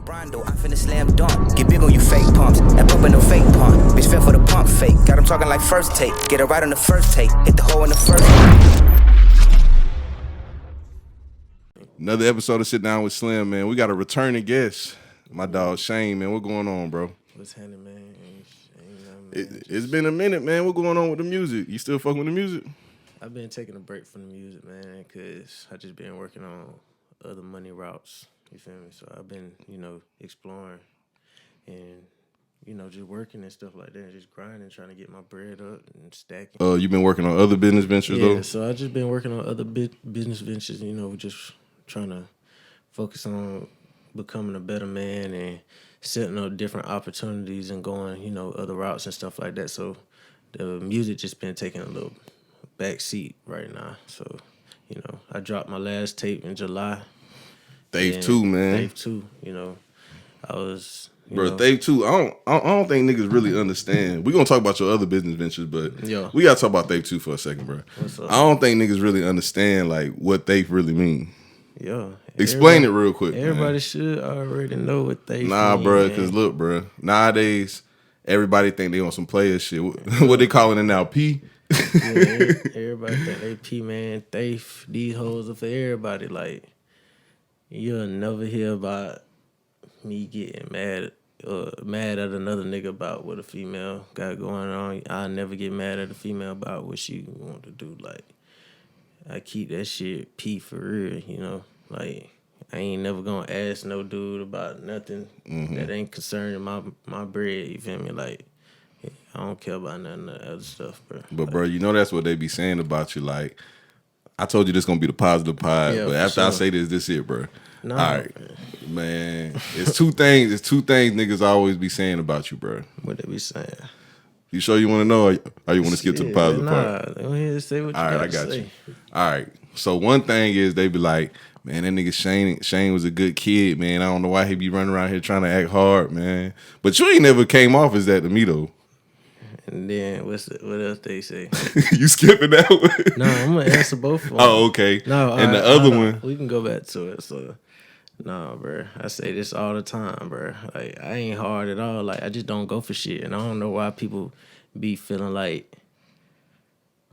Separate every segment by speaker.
Speaker 1: Rondo, I finna slam dunk. Get big on you fake pumps. That pumpin' no fake pump. Bitch fell for the pump fake. Got him talking like first take. Get it right on the first take. Hit the hole in the first.
Speaker 2: Another episode of Sit Down with Slim, man. We got a returning guest. My dog Shane, man. What going on, bro?
Speaker 3: What's happening, man?
Speaker 2: It's been a minute, man. What going on with the music? You still fucking with the music?
Speaker 3: I've been taking a break from the music, man, because I just been working on other money routes. You feel me? So I've been, exploring and, just working and stuff like that, and just grinding, trying to get my bread up and stacking.
Speaker 2: You been working on other business ventures, though?
Speaker 3: Yeah, so I just been working on other business ventures, just trying to focus on becoming a better man and setting up different opportunities and going, other routes and stuff like that. So the music just been taking a little back seat right now. So, I dropped my last tape in July.
Speaker 2: Thave 2, man.
Speaker 3: Thave 2, I was...
Speaker 2: Bro, Thave 2, I don't think niggas really understand. We're going to talk about your other business ventures, but we got to talk about Thave 2 for a second, bro.
Speaker 3: What's up?
Speaker 2: I don't think niggas really understand, like, what Thave really mean.
Speaker 3: Yeah.
Speaker 2: Explain it real quick,
Speaker 3: Everybody
Speaker 2: man.
Speaker 3: should already know what they
Speaker 2: Nah,
Speaker 3: mean,
Speaker 2: bro,
Speaker 3: man.
Speaker 2: because look, bro, nowadays, everybody think they on some player shit. What they calling it now, P?
Speaker 3: Everybody think they P, man. These hoes are for everybody. Like, you'll never hear about me getting mad at another nigga about what a female got going on. I'll never get mad at a female about what she want to do. Like, I keep that shit P for real, Like, I ain't never gonna ask no dude about nothing that ain't concerning my bread, you feel me? Like, I don't care about none of the other stuff, bro.
Speaker 2: But, bro, that's what they be saying about you. Like, I told you this gonna be the positive pod, but after I say this it, bro.
Speaker 3: No,
Speaker 2: all right, man. It's two things niggas always be saying about you, bro.
Speaker 3: What they be saying?
Speaker 2: You sure you want to know, or you want to skip to the positive
Speaker 3: Nah,
Speaker 2: part?
Speaker 3: go ahead and say what you
Speaker 2: all right,
Speaker 3: got
Speaker 2: I got
Speaker 3: to say.
Speaker 2: you. All right. So one thing is they be like, man, that nigga Shane was a good kid, man. I don't know why he be running around here trying to act hard, man. But you ain't never came off as that to me, though.
Speaker 3: And then what else they say?
Speaker 2: You skipping that one?
Speaker 3: No, I'm gonna answer both of them.
Speaker 2: Oh, okay.
Speaker 3: No,
Speaker 2: and the other one,
Speaker 3: we can go back to it. So, no, bro, I say this all the time, bro. Like, I ain't hard at all. Like, I just don't go for shit, and I don't know why people be feeling like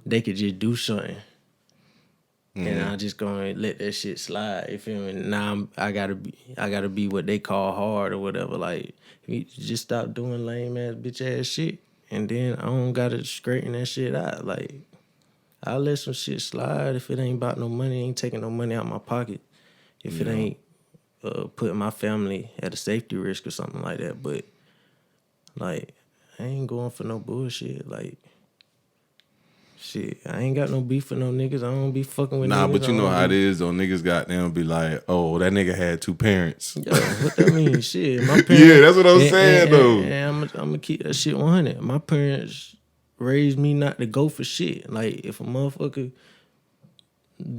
Speaker 3: they could just do something, and I just gonna let that shit slide. You feel me? Now I gotta be what they call hard or whatever. Like, you just stop doing lame ass bitch ass shit. And then I don't gotta straighten that shit out. Like, I'll let some shit slide if it ain't about no money. Ain't taking no money out my pocket. If it ain't putting my family at a safety risk or something like that. But, like, I ain't going for no bullshit. Like, shit, I ain't got no beef with no niggas. I don't be fucking with niggas.
Speaker 2: Nah, but you know how it is, though. Niggas got them be like, oh, that nigga had two parents.
Speaker 3: Yo, what that mean? Shit, my parents.
Speaker 2: Yeah, that's what I'm saying, though.
Speaker 3: And I'm gonna keep that shit 100. My parents raised me not to go for shit. Like, if a motherfucker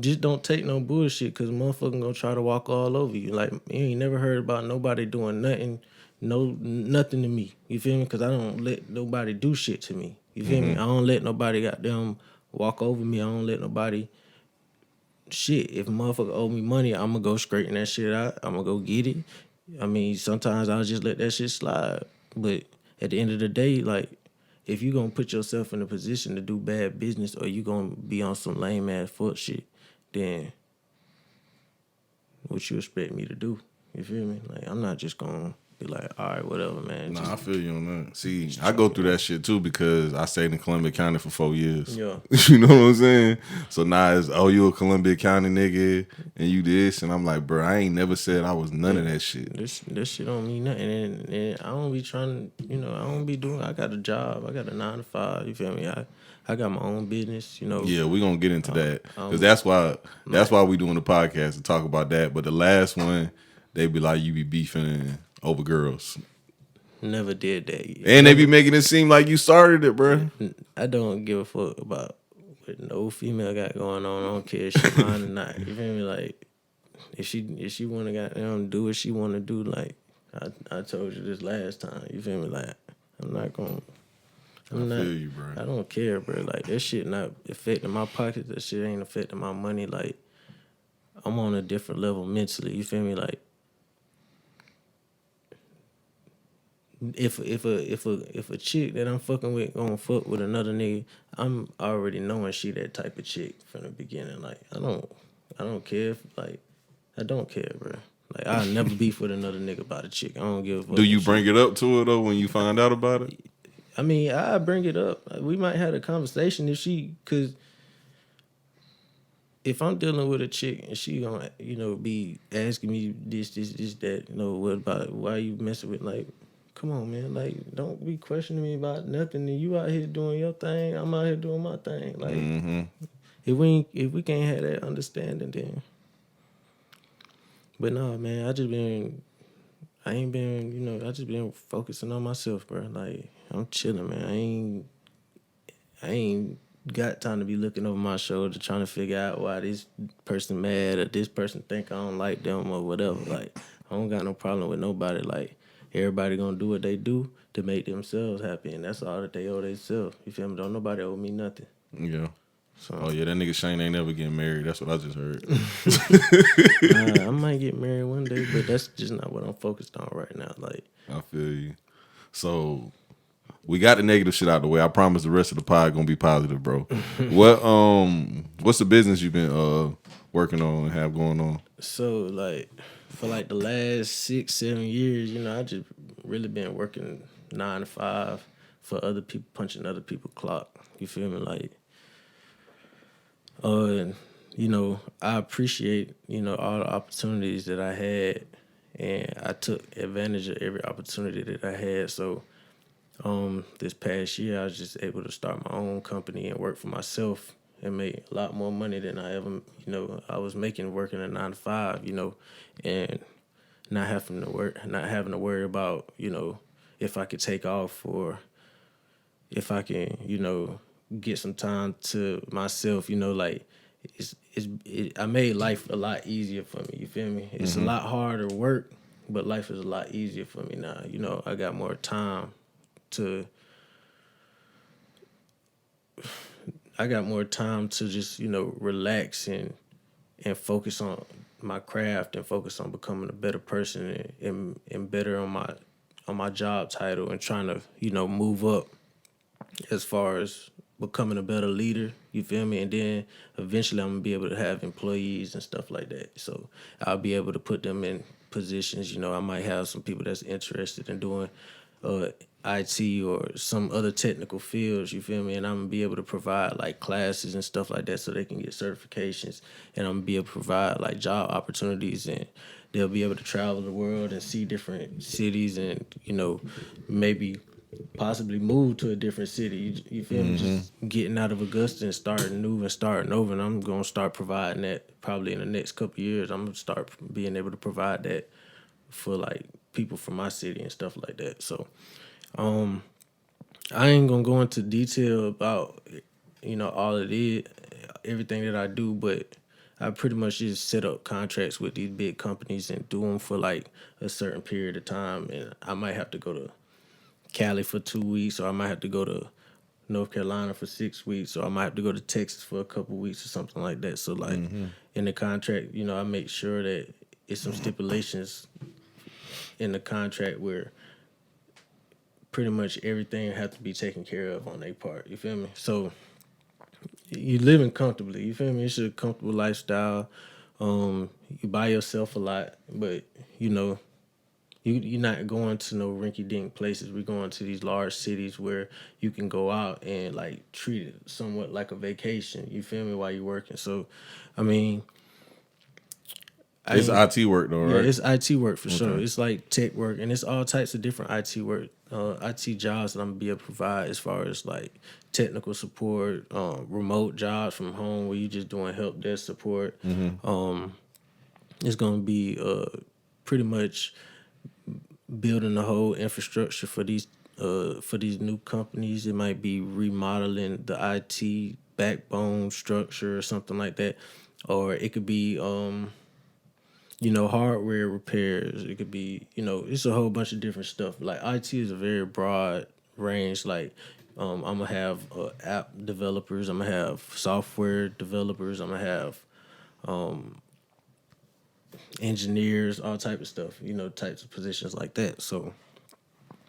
Speaker 3: just don't take no bullshit, because a motherfucker gonna try to walk all over you. Like, you ain't never heard about nobody doing nothing to me. You feel me? Because I don't let nobody do shit to me. You feel me? I don't let nobody goddamn walk over me. I don't let nobody shit. If a motherfucker owe me money, I'm gonna go straighten that shit out. I'm gonna go get it. I mean, sometimes I'll just let that shit slide. But at the end of the day, like, if you gonna put yourself in a position to do bad business or you gonna be on some lame ass fuck shit, then what you expect me to do? You feel me? Like, I'm not just gonna be like, all right, whatever, man.
Speaker 2: Nah, I feel you on that. See, I go through that shit too because I stayed in Columbia County for 4 years.
Speaker 3: Yeah.
Speaker 2: You know what I'm saying? So now it's, oh, you a Columbia County nigga and you this. And I'm like, bro, I ain't never said I was none of that shit.
Speaker 3: This shit don't mean nothing. And I don't be trying, I don't be doing, I got a job. I got a 9 to 5, you feel me? I got my own business,
Speaker 2: Yeah, we're going to get into that. Because that's why we doing the podcast to talk about that. But the last one, they be like, you be beefing over girls.
Speaker 3: Never did that.
Speaker 2: And they be making it seem like you started it, bro.
Speaker 3: I don't give a fuck about what no female got going on. I don't care if she mine or not. You feel me? Like, if she want to goddamn do what she want to do, like I told you this last time. You feel me? Like, I'm not gonna. I feel
Speaker 2: you, bro.
Speaker 3: I don't care, bro. Like, that shit not affecting my pockets. That shit ain't affecting my money. Like, I'm on a different level mentally. You feel me? Like, if a chick that I'm fucking with gonna fuck with another nigga, I'm already knowing she that type of chick from the beginning. Like I don't care if like I don't care, bro. Like I'll never beef with another nigga about a chick. I don't give a fuck.
Speaker 2: Do you bring it up to her though when you find out about it?
Speaker 3: I mean, I bring it up. We might have a conversation cause if I'm dealing with a chick and she gonna, be asking me this, that, what about it? Why you messing with, like, come on, man, like, don't be questioning me about nothing. And you out here doing your thing, I'm out here doing my thing. Like, if we can't have that understanding, then. But no, man, I just been focusing on myself, bro. Like, I'm chilling, man. I ain't got time to be looking over my shoulder trying to figure out why this person mad or this person think I don't like them or whatever. Like, I don't got no problem with nobody. Like, everybody gonna do what they do to make themselves happy, and that's all that they owe themselves. You feel me? Don't nobody owe me nothing.
Speaker 2: Yeah.
Speaker 3: So,
Speaker 2: oh yeah, that nigga Shane ain't never getting married. That's what I just heard.
Speaker 3: I might get married one day, but that's just not what I'm focused on right now. Like,
Speaker 2: I feel you. So we got the negative shit out of the way. I promise the rest of the pod gonna be positive, bro. What's the business you been working on and have going on?
Speaker 3: So like for like the last 6-7 years, I just really been working 9 to 5 for other people, punching other people's clock. You feel me? Like, I appreciate, all the opportunities that I had, and I took advantage of every opportunity that I had. So this past year, I was just able to start my own company and work for myself and make a lot more money than I ever, I was making working a 9 to 5, and not having to worry about, if I could take off or if I can, get some time to myself, like I made life a lot easier for me. You feel me? It's a lot harder work, but life is a lot easier for me now. I got more time to just, relax and focus on my craft and focus on becoming a better person and better on my job title and trying to, move up as far as becoming a better leader, you feel me? And then eventually I'm gonna be able to have employees and stuff like that. So I'll be able to put them in positions. I might have some people that's interested in doing IT or some other technical fields, you feel me? And I'm gonna be able to provide like classes and stuff like that so they can get certifications, and I'm gonna be able to provide like job opportunities, and they'll be able to travel the world and see different cities and, maybe possibly move to a different city. You feel me? Just getting out of Augusta and starting new and starting over. And I'm going to start providing that probably in the next couple of years. I'm going to start being able to provide that for like people from my city and stuff like that. So I ain't going to go into detail about, all of it, everything that I do, but I pretty much just set up contracts with these big companies and do them for like a certain period of time. And I might have to go to Cali for 2 weeks, or I might have to go to North Carolina for 6 weeks, or I might have to go to Texas for a couple weeks or something like that. So like in the contract, I make sure that it's some stipulations in the contract where pretty much everything has to be taken care of on their part. You feel me? So you living comfortably. You feel me? It's a comfortable lifestyle. You buy yourself a lot, but you're not going to no rinky-dink places. We're going to these large cities where you can go out and like treat it somewhat like a vacation. You feel me? While you're working. So, I mean,
Speaker 2: it's IT work though, right?
Speaker 3: Yeah, it's IT work for sure. It's like tech work, and it's all types of different IT work, IT jobs that I'm gonna be able to provide as far as like technical support, remote jobs from home where you're just doing help desk support. It's gonna be pretty much building the whole infrastructure for these new companies. It might be remodeling the IT backbone structure or something like that, or it could be hardware repairs. It could be it's a whole bunch of different stuff. Like IT is a very broad range. Like I'm gonna have app developers. I'm gonna have software developers. I'm gonna have engineers, all type of stuff, types of positions like that. So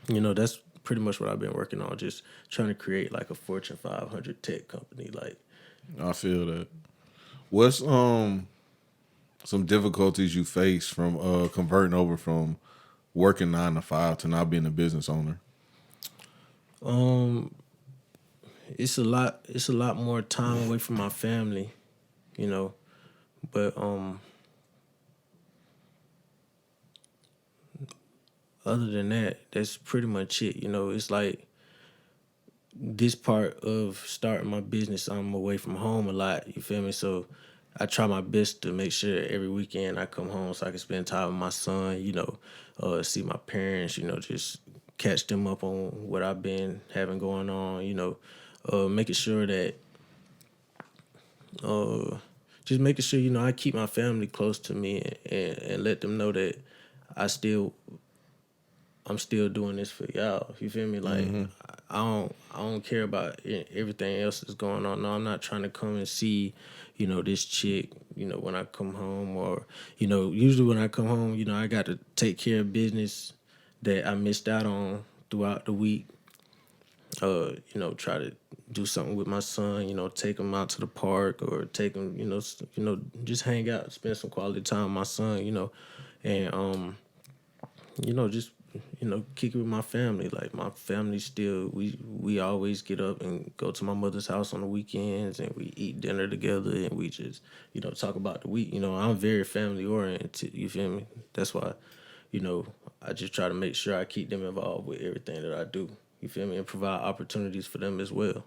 Speaker 3: That's pretty much what I've been working on, just trying to create like a Fortune 500 tech company. Like,
Speaker 2: I feel that. What's some difficulties you face from converting over from working 9 to 5 to now being a business owner?
Speaker 3: it's a lot more time away from my family, but other than that, that's pretty much it. It's like this part of starting my business, I'm away from home a lot. You feel me? So I try my best to make sure every weekend I come home so I can spend time with my son. See my parents. Just catch them up on what I've been having going on. Making sure that just making sure I keep my family close to me and let them know that I'm still doing this for y'all. You feel me? Like I don't care about everything else that's going on. No, I'm not trying to come and see, this chick, when I come home, or usually when I come home, I got to take care of business that I missed out on throughout the week. Try to do something with my son, take him out to the park or take him, just hang out, spend some quality time with my son, and just kick it with my family. Like my family still, we always get up and go to my mother's house on the weekends, and we eat dinner together, and we just talk about the week. I'm very family oriented. You feel me? That's why, I just try to make sure I keep them involved with everything that I do. You feel me? And provide opportunities for them as well.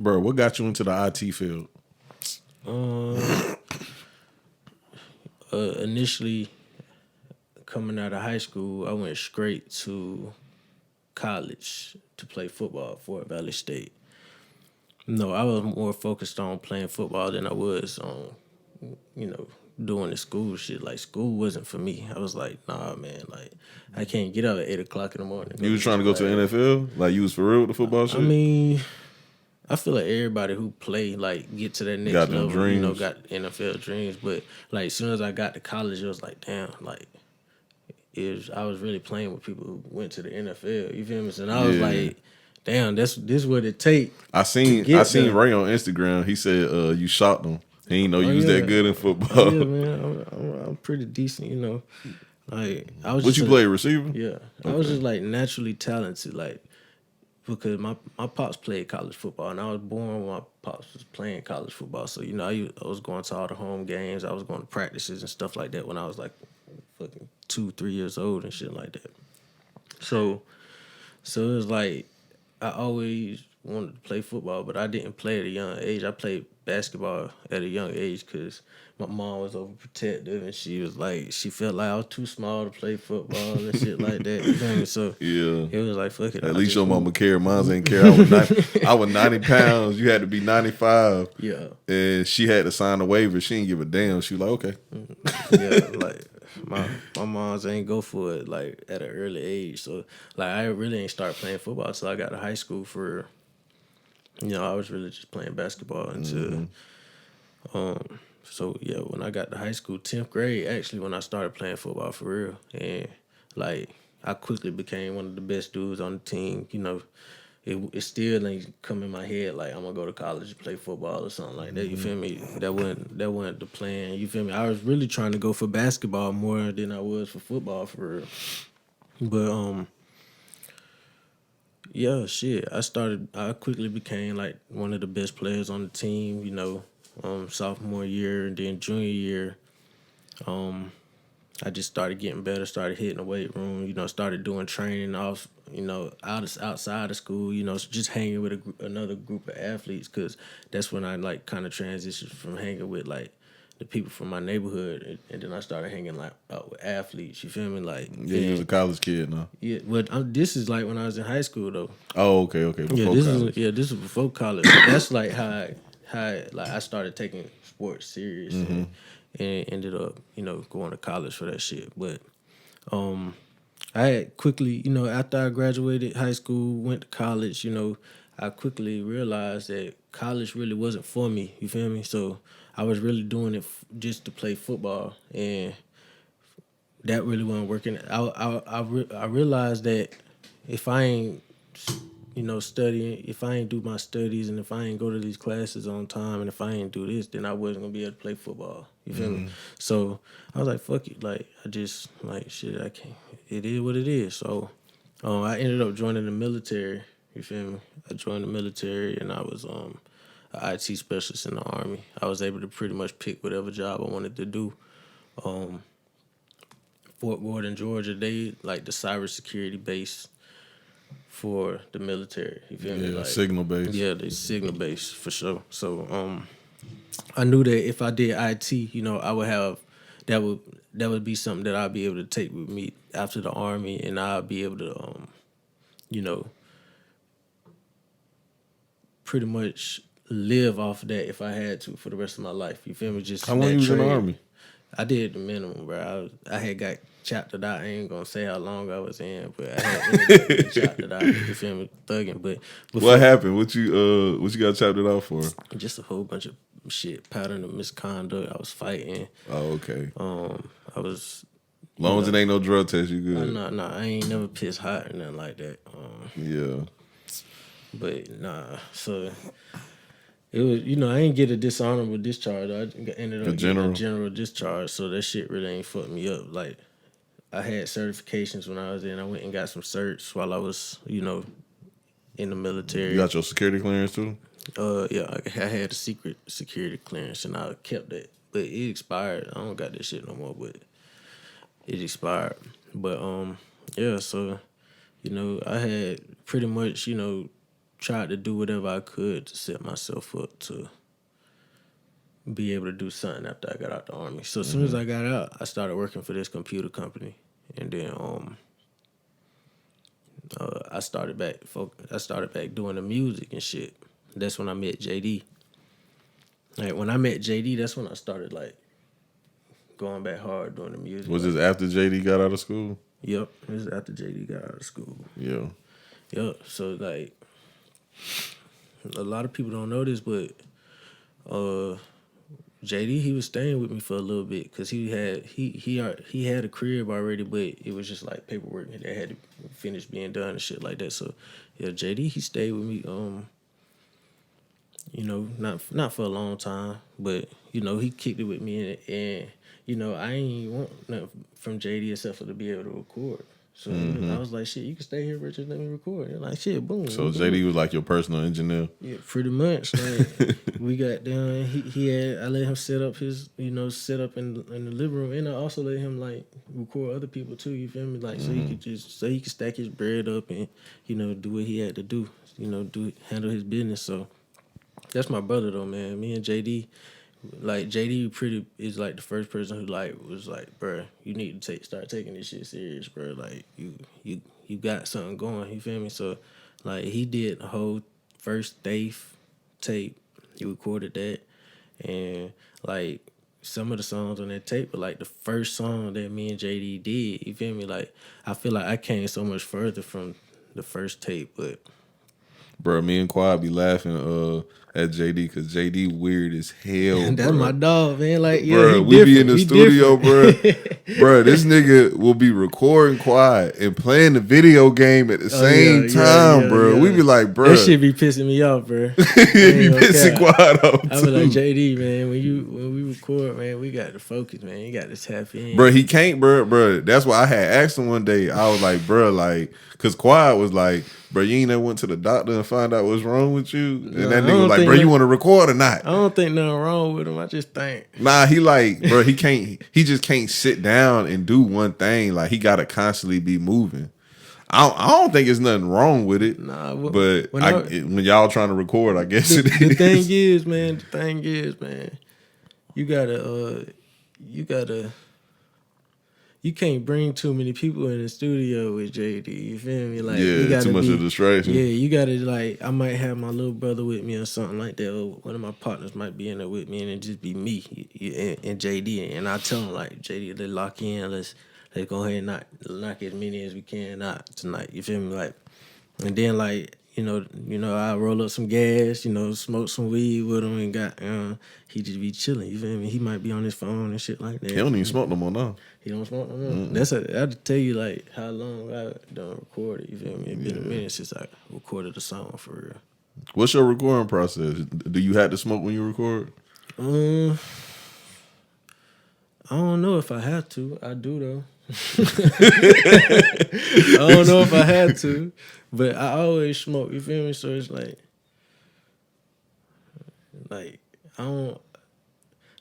Speaker 2: Bro, what got you into the IT field?
Speaker 3: Initially, coming out of high school, I went straight to college to play football at Fort Valley State. No, I was more focused on playing football than I was on, doing the school shit. Like, school wasn't for me. I was like, nah, man, like, I can't get up at 8 o'clock in the morning.
Speaker 2: You was trying to go to the NFL? Like, you was for real with the football shit?
Speaker 3: I mean, I feel like everybody who play, like, get to that next level,
Speaker 2: dreams.
Speaker 3: Got NFL dreams. But, like, as soon as I got to college, it was like, damn, like, I was really playing with people who went to the NFL. You feel me? And I was like, damn, this what it take.
Speaker 2: I seen Ray on Instagram. He said you shot him. He didn't know you was that good in football.
Speaker 3: Oh, yeah, man, I'm pretty decent. Like I was.
Speaker 2: What you play, receiver?
Speaker 3: Yeah, okay. I was just like naturally talented, like because my pops played college football, and I was born when my pops was playing college football. So I was going to all the home games. I was going to practices and stuff like that when I was like fucking 2-3 years old and shit like that. So it was like I always wanted to play football, but I didn't play at a young age. I played basketball at a young age because my mom was overprotective, and she was like, she felt like I was too small to play football and shit like that. You know? So it was like, fuck it.
Speaker 2: At least your mama cared. Mine ain't care. I was 90 pounds. You had to be 95.
Speaker 3: Yeah.
Speaker 2: And she had to sign a waiver. She didn't give a damn. She was like, okay.
Speaker 3: Yeah, like my mom's ain't go for it like at an early age. So like I really ain't start playing football until I got to high school for I was really just playing basketball until so yeah, when I got to high school, 10th grade actually when I started playing football for real. And like I quickly became one of the best dudes on the team. It still ain't come in my head like I'm gonna go to college and play football or something like that. You feel me? That wasn't the plan. You feel me? I was really trying to go for basketball more than I was for football for real. But yeah, shit. I quickly became like one of the best players on the team, sophomore year, and then junior year. I just started getting better, started hitting the weight room, started doing training off, outside of school, just hanging with another group of athletes, because that's when I like kind of transitioned from hanging with like the people from my neighborhood, and then I started hanging like out with athletes. You feel me? Like
Speaker 2: you was a college kid now.
Speaker 3: Yeah, well, this is like when I was in high school though.
Speaker 2: Oh, okay. Before college.
Speaker 3: This is before college. That's like how I started taking sports serious and ended up going to college for that shit. But I had quickly after I graduated high school, went to college. I quickly realized that college really wasn't for me. You feel me? So I was really doing it just to play football, and that really wasn't working. I realized that if I ain't, studying, if I ain't do my studies and if I ain't go to these classes on time and if I ain't do this, then I wasn't gonna be able to play football. You feel me? So I was like, fuck it. Like, I just, like, shit, I can't. It is what it is. So I ended up joining the military. You feel me? I joined the military and I was an IT specialist in the Army. I was able to pretty much pick whatever job I wanted to do. Fort Gordon, Georgia, they like the cybersecurity base for the military. You feel me?
Speaker 2: Yeah,
Speaker 3: Like,
Speaker 2: signal base.
Speaker 3: Yeah, they signal base for sure. So I knew that if I did IT, I would have that would be something that I'd be able to take with me after the Army, and I'd be able to pretty much live off of that if I had to for the rest of my life. You feel me? Just
Speaker 2: How long you was in the Army?
Speaker 3: I did the minimum, bro. I had got chaptered out. I ain't gonna say how long I was in, but I had chaptered out. You feel me? Thugging. But
Speaker 2: What happened? What you got chaptered out for?
Speaker 3: Just a whole bunch of shit, pattern of misconduct. I was fighting.
Speaker 2: Oh, okay.
Speaker 3: I was.
Speaker 2: Long as it ain't no drug test, you good.
Speaker 3: No, I ain't never pissed hot or nothing like that.
Speaker 2: Yeah.
Speaker 3: But so it was, I ain't get a dishonorable discharge. I ended up getting a general discharge, so that shit really ain't fucked me up. Like, I had certifications when I was in. I went and got some certs while I was, in the military.
Speaker 2: You got your security clearance too?
Speaker 3: Yeah, I had a secret security clearance and I kept that, but it expired. I don't got that shit no more, but it expired. But yeah, so I had pretty much tried to do whatever I could to set myself up to be able to do something after I got out the Army. So as soon as I got out, I started working for this computer company, and then I started back doing the music and shit. That's when I met JD. Like, when I met JD, that's when I started like going back hard doing the music.
Speaker 2: Was this after JD got out of school?
Speaker 3: Yep, it was after JD got out of school.
Speaker 2: Yeah.
Speaker 3: Yep. So like, a lot of people don't know this, but JD, he was staying with me for a little bit because he had a crib already, but it was just like paperwork that had to finish being done and shit like that. So yeah, JD, he stayed with me. Not for a long time, but he kicked it with me, and I ain't want nothing from JD except for to be able to record. So I was like, shit, you can stay here, Richard, let me record. And like, shit, boom.
Speaker 2: So
Speaker 3: boom.
Speaker 2: JD was like your personal engineer?
Speaker 3: Yeah, pretty much. Like, we got down, I let him set up his, set up in the living room, and I also let him like record other people too, you feel me? Like, so he could stack his bread up and, do what he had to do, handle his business. So that's my brother though, man. Me and JD, like, JD is like the first person who like was like, bruh, you need to start taking this shit serious, bruh. Like, you got something going, you feel me? So like, he did a whole first Dave tape. He recorded that, and like, some of the songs on that tape were like the first song that me and JD did, you feel me? Like, I feel like I came so much further from the first tape, but
Speaker 2: Bro, me and Quad be laughing at JD because JD weird as hell.
Speaker 3: That's my dog, man. Like, yeah,
Speaker 2: bro, we be in the studio, bro. Bro, this nigga will be recording Quad and playing the video game at the same time, bro. Yeah. We be like, bro,
Speaker 3: that shit be pissing me off, bro.
Speaker 2: It be pissing Quad off.
Speaker 3: I be like, JD, man, when we record, man, we got to focus, man. You got to tap in,
Speaker 2: bro. He can't, bro. That's why I had asked him one day. I was like, bro, like, cause Quad was like, bro, you ain't never went to the doctor and find out what's wrong with you? And that nigga was like, bro, you want to record or not?
Speaker 3: I don't think nothing wrong with him. I just think.
Speaker 2: Nah, he like, bro, he just can't sit down and do one thing. Like, he got to constantly be moving. I don't think there's nothing wrong with it. Nah, but when y'all trying to record, I guess it is.
Speaker 3: The thing is, man, you gotta. You can't bring too many people in the studio with JD. You feel me? Like, you gotta
Speaker 2: too much of a distraction.
Speaker 3: Yeah, you gotta, like, I might have my little brother with me or something like that, or one of my partners might be in there with me, and it just be me and JD. And I tell him, like, JD, let's lock in. Let's go ahead and knock as many as we can out tonight. You feel me? Like, and then, like, I roll up some gas, smoke some weed with him, and he just be chilling. You feel me? He might be on his phone and shit like that.
Speaker 2: He don't even smoke no more now.
Speaker 3: He don't smoke no more. I have to tell you like how long I done recorded. You feel me? It's been a minute since I recorded a song for real.
Speaker 2: What's your recording process? Do you have to smoke when you record?
Speaker 3: I don't know if I have to. I do though. I don't know if I had to, but I always smoke. You feel me? So it's like I don't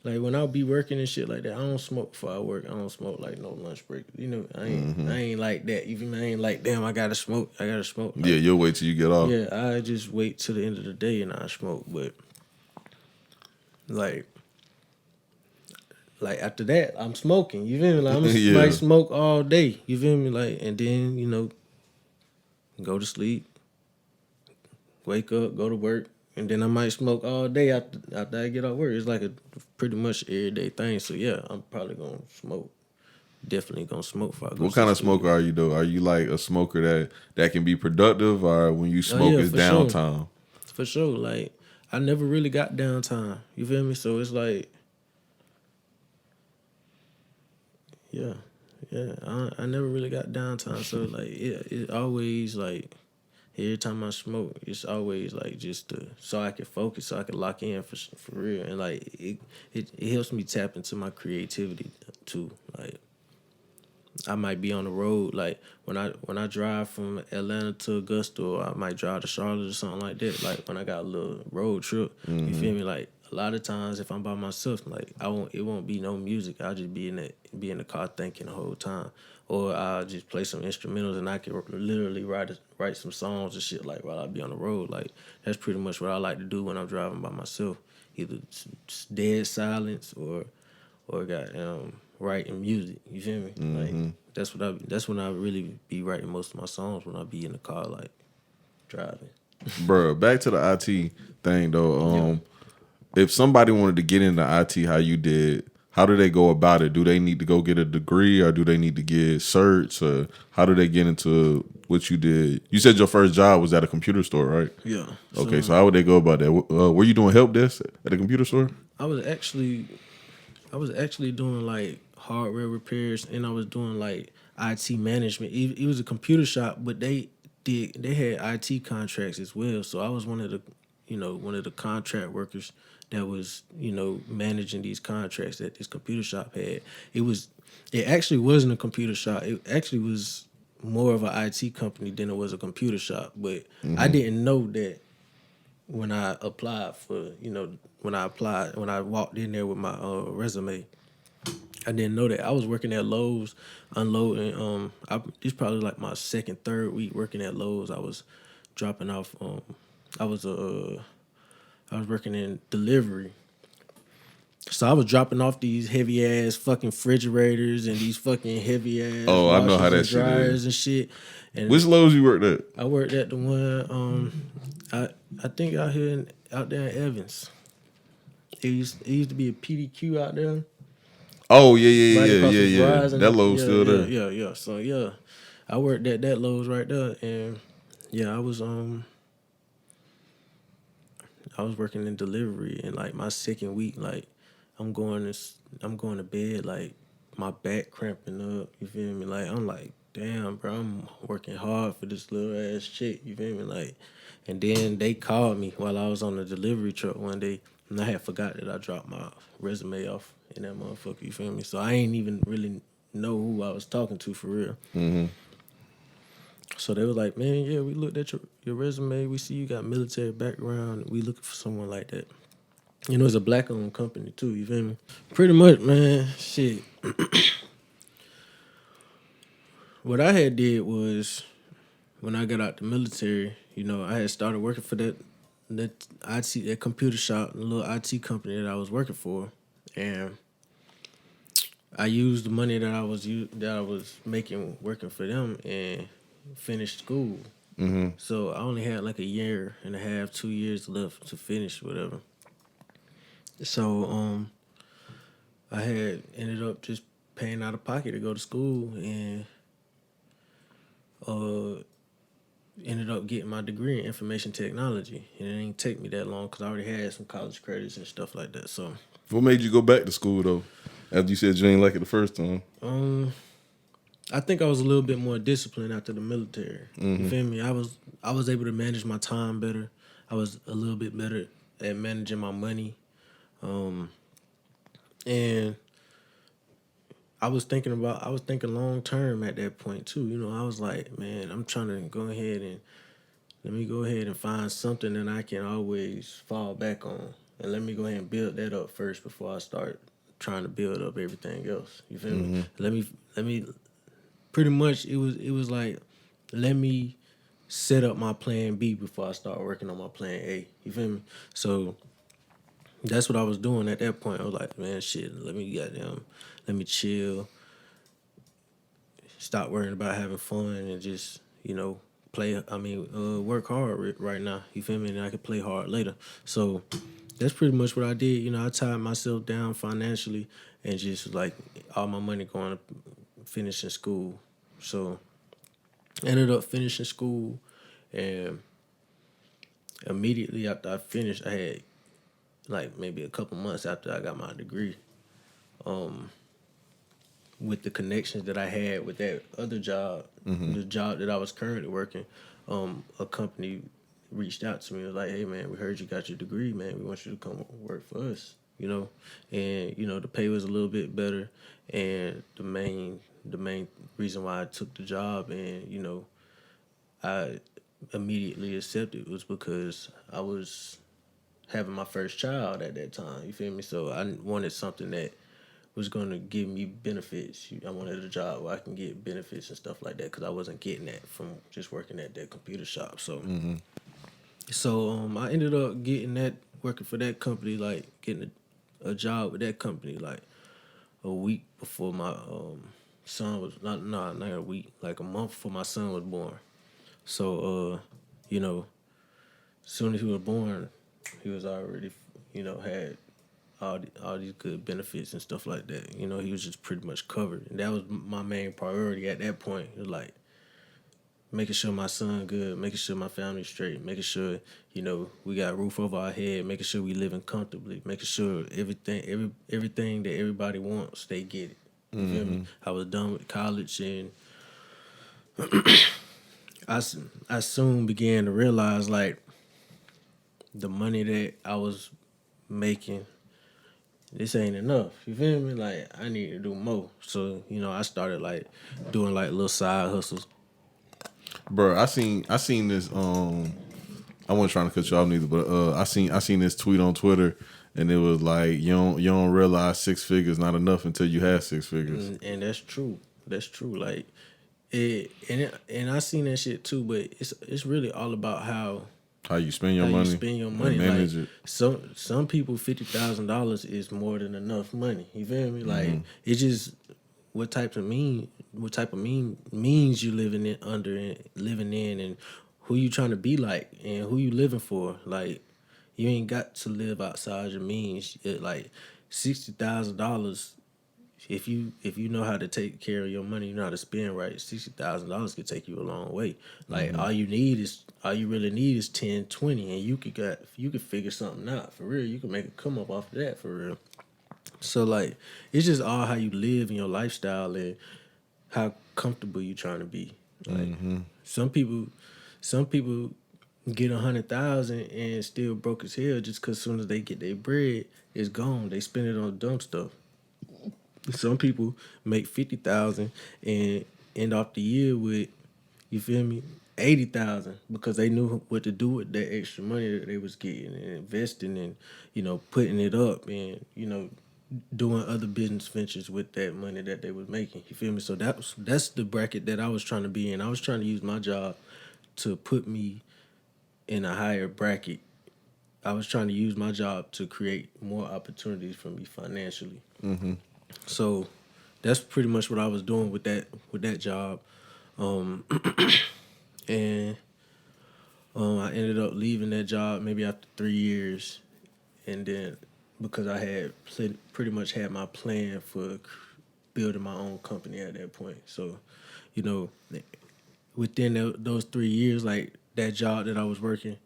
Speaker 3: when I'll be working and shit like that. I don't smoke before I work. I don't smoke like no lunch break. I ain't like that. You feel me? I ain't like damn. I gotta smoke. Like,
Speaker 2: yeah, you'll wait till you get off.
Speaker 3: Yeah, I just wait till the end of the day and I smoke. But like after that, I'm smoking. You feel me? Like might smoke all day. You feel me? Like, and then go to sleep, wake up, go to work, and then I might smoke all day after I get off work. It's like a pretty much everyday thing. So yeah, I'm probably gonna smoke. Definitely gonna smoke.
Speaker 2: What kind of smoker are you though? Are you like a smoker that can be productive, or when you smoke is downtime?
Speaker 3: Sure. For sure. Like I never really got downtime. You feel me? So it's like. Yeah. I never really got downtime, so like it always like every time I smoke, it's always like just so I can focus, so I can lock in for real, and like it helps me tap into my creativity too. Like I might be on the road, like when I drive from Atlanta to Augusta, or I might drive to Charlotte or something like that. Like when I got a little road trip, you feel me? Like a lot of times if I'm by myself, like it won't be no music. I'll just be in the car thinking the whole time, or I'll just play some instrumentals and I can literally write some songs and shit like while I be on the road. Like that's pretty much what I like to do when I'm driving by myself. Either dead silence or got writing music. You feel me? Like that's when I really be writing most of my songs, when I be in the car like driving.
Speaker 2: Bro, back to the IT thing though. If somebody wanted to get into IT how you did, how do they go about it? Do they need to go get a degree, or do they need to get certs, or how do they get into what you did? You said your first job was at a computer store, right?
Speaker 3: Yeah.
Speaker 2: Okay, so how would they go about that? Were you doing help desk at a computer store?
Speaker 3: I was actually doing like hardware repairs, and I was doing like IT management. It was a computer shop, but they had IT contracts as well. So I was one of the contract workers that was, managing these contracts that this computer shop had. It actually wasn't a computer shop. It actually was more of an IT company than it was a computer shop. But I didn't know that when I applied when I walked in there with my resume. I didn't know that. I was working at Lowe's, unloading. It's probably like my second, third week working at Lowe's. I was dropping off. I was working in delivery, so I was dropping off these heavy ass fucking refrigerators and these fucking heavy ass.
Speaker 2: Oh, I know how that shit
Speaker 3: dryers
Speaker 2: is.
Speaker 3: And shit. And
Speaker 2: which Lowe's you worked at?
Speaker 3: I worked at the one. I think out there in Evans. It used to be a PDQ out there.
Speaker 2: Oh yeah. That Lowe's still there.
Speaker 3: Yeah. So yeah, I worked at that Lowe's right there, and yeah, I was working in delivery, and like my second week, like I'm going to bed like my back cramping up. You feel me? Like I'm like, damn, bro, I'm working hard for this little ass chick. You feel me? Like, and then they called me while I was on the delivery truck one day, and I had forgot that I dropped my resume off in that motherfucker. You feel me? So I ain't even really know who I was talking to for real.
Speaker 2: Mm-hmm.
Speaker 3: So they was like, man, yeah, we looked at your resume. We see you got military background. We looking for someone like that. It's a black-owned company, too. You feel me? Pretty much, man, shit. What I had did was, when I got out the military, I had started working for that computer shop, the little IT company that I was working for. And I used the money that I was making working for them and finished school.
Speaker 2: Mm-hmm.
Speaker 3: So I only had like a year and a half, 2 years left to finish whatever. So I had ended up just paying out of pocket to go to school, and ended up getting my degree in information technology. And it didn't take me that long because I already had some college credits and stuff like that. So,
Speaker 2: what made you go back to school though? After you said you ain't like it the first time.
Speaker 3: I think I was a little bit more disciplined after the military.
Speaker 2: Mm-hmm.
Speaker 3: You feel me? I was able to manage my time better. I was a little bit better at managing my money. And I was thinking long term at that point too. You know, I was like, man, I'm trying to go ahead and let me go ahead and find something that I can always fall back on. And let me go ahead and build that up first before I start trying to build up everything else. You feel me? Let me pretty much it was like, let me set up my plan B before I start working on my plan A. You feel me? So that's what I was doing at that point. I was like, man, shit, let me chill, stop worrying about having fun and just, you know, work hard right now. You feel me? And I can play hard later. So that's pretty much what I did. You know, I tied myself down financially and just like all my money going to finishing school. So I ended up finishing school, and immediately after I finished, I had like maybe a couple months after I got my degree, with the connections that I had with that other job, the job that I was currently working, a company reached out to me and was like, hey man, we heard you got your degree, man. We want you to come work for us, you know? And, you know, the pay was a little bit better, and the main reason why I took the job and, you know, I immediately accepted was because I was having my first child at that time, you feel me? So I wanted something that was going to give me benefits. I wanted a job where I can get benefits and stuff like that because I wasn't getting that from just working at that computer shop. So, I ended up working for that company, like getting a job with that company, like a week before my son was not a week, like a month before my son was born. So, you know, as soon as he was born, he was already, you know, had all these good benefits and stuff like that. You know, he was just pretty much covered. And that was my main priority at that point. It was like making sure my son good, making sure my family's straight, making sure, you know, we got a roof over our head, making sure we living comfortably, making sure everything that everybody wants, they get it. You feel me? I was done with college, and I soon began to realize, like, the money that I was making, this ain't enough. You feel me? Like, I need to do more. So, you know, I started like doing like little side hustles.
Speaker 2: Bro, I seen this. I wasn't trying to cut you off neither, but I seen this tweet on Twitter, and it was like you don't realize 6 figures not enough until you have 6 figures.
Speaker 3: And that's true. That's true. Like, and I seen that shit too. But it's really all about how
Speaker 2: you spend your money. Manage
Speaker 3: like,
Speaker 2: it.
Speaker 3: Some people $50,000 is more than enough money. You feel me? Like, it's just what type of means you living in, and who you trying to be like, and who you living for. Like, you ain't got to live outside your means. Like, $60,000. If you know how to take care of your money, you know how to spend right, $60,000 could take you a long way. Like, all you really need is 10, 20, and you could figure something out for real. You can make a come up off of that for real. So, like, it's just all how you live in your lifestyle and how comfortable you trying to be. Like, some people get 100,000 and still broke as hell just because as soon as they get their bread, it's gone. They spend it on dumb stuff. Some people make 50,000 and end off the year with, you feel me, 80,000 because they knew what to do with that extra money that they was getting and investing and, you know, putting it up and, you know, doing other business ventures with that money that they was making. You feel me? So that's the bracket that I was trying to be in. I was trying to use my job to put me in a higher bracket. I was trying to use my job to create more opportunities for me financially. So that's pretty much what I was doing with that job. And I ended up leaving that job maybe after 3 years, and then because I had pretty much had my plan for building my own company at that point. So, you know, within those 3 years, like that job that I was working,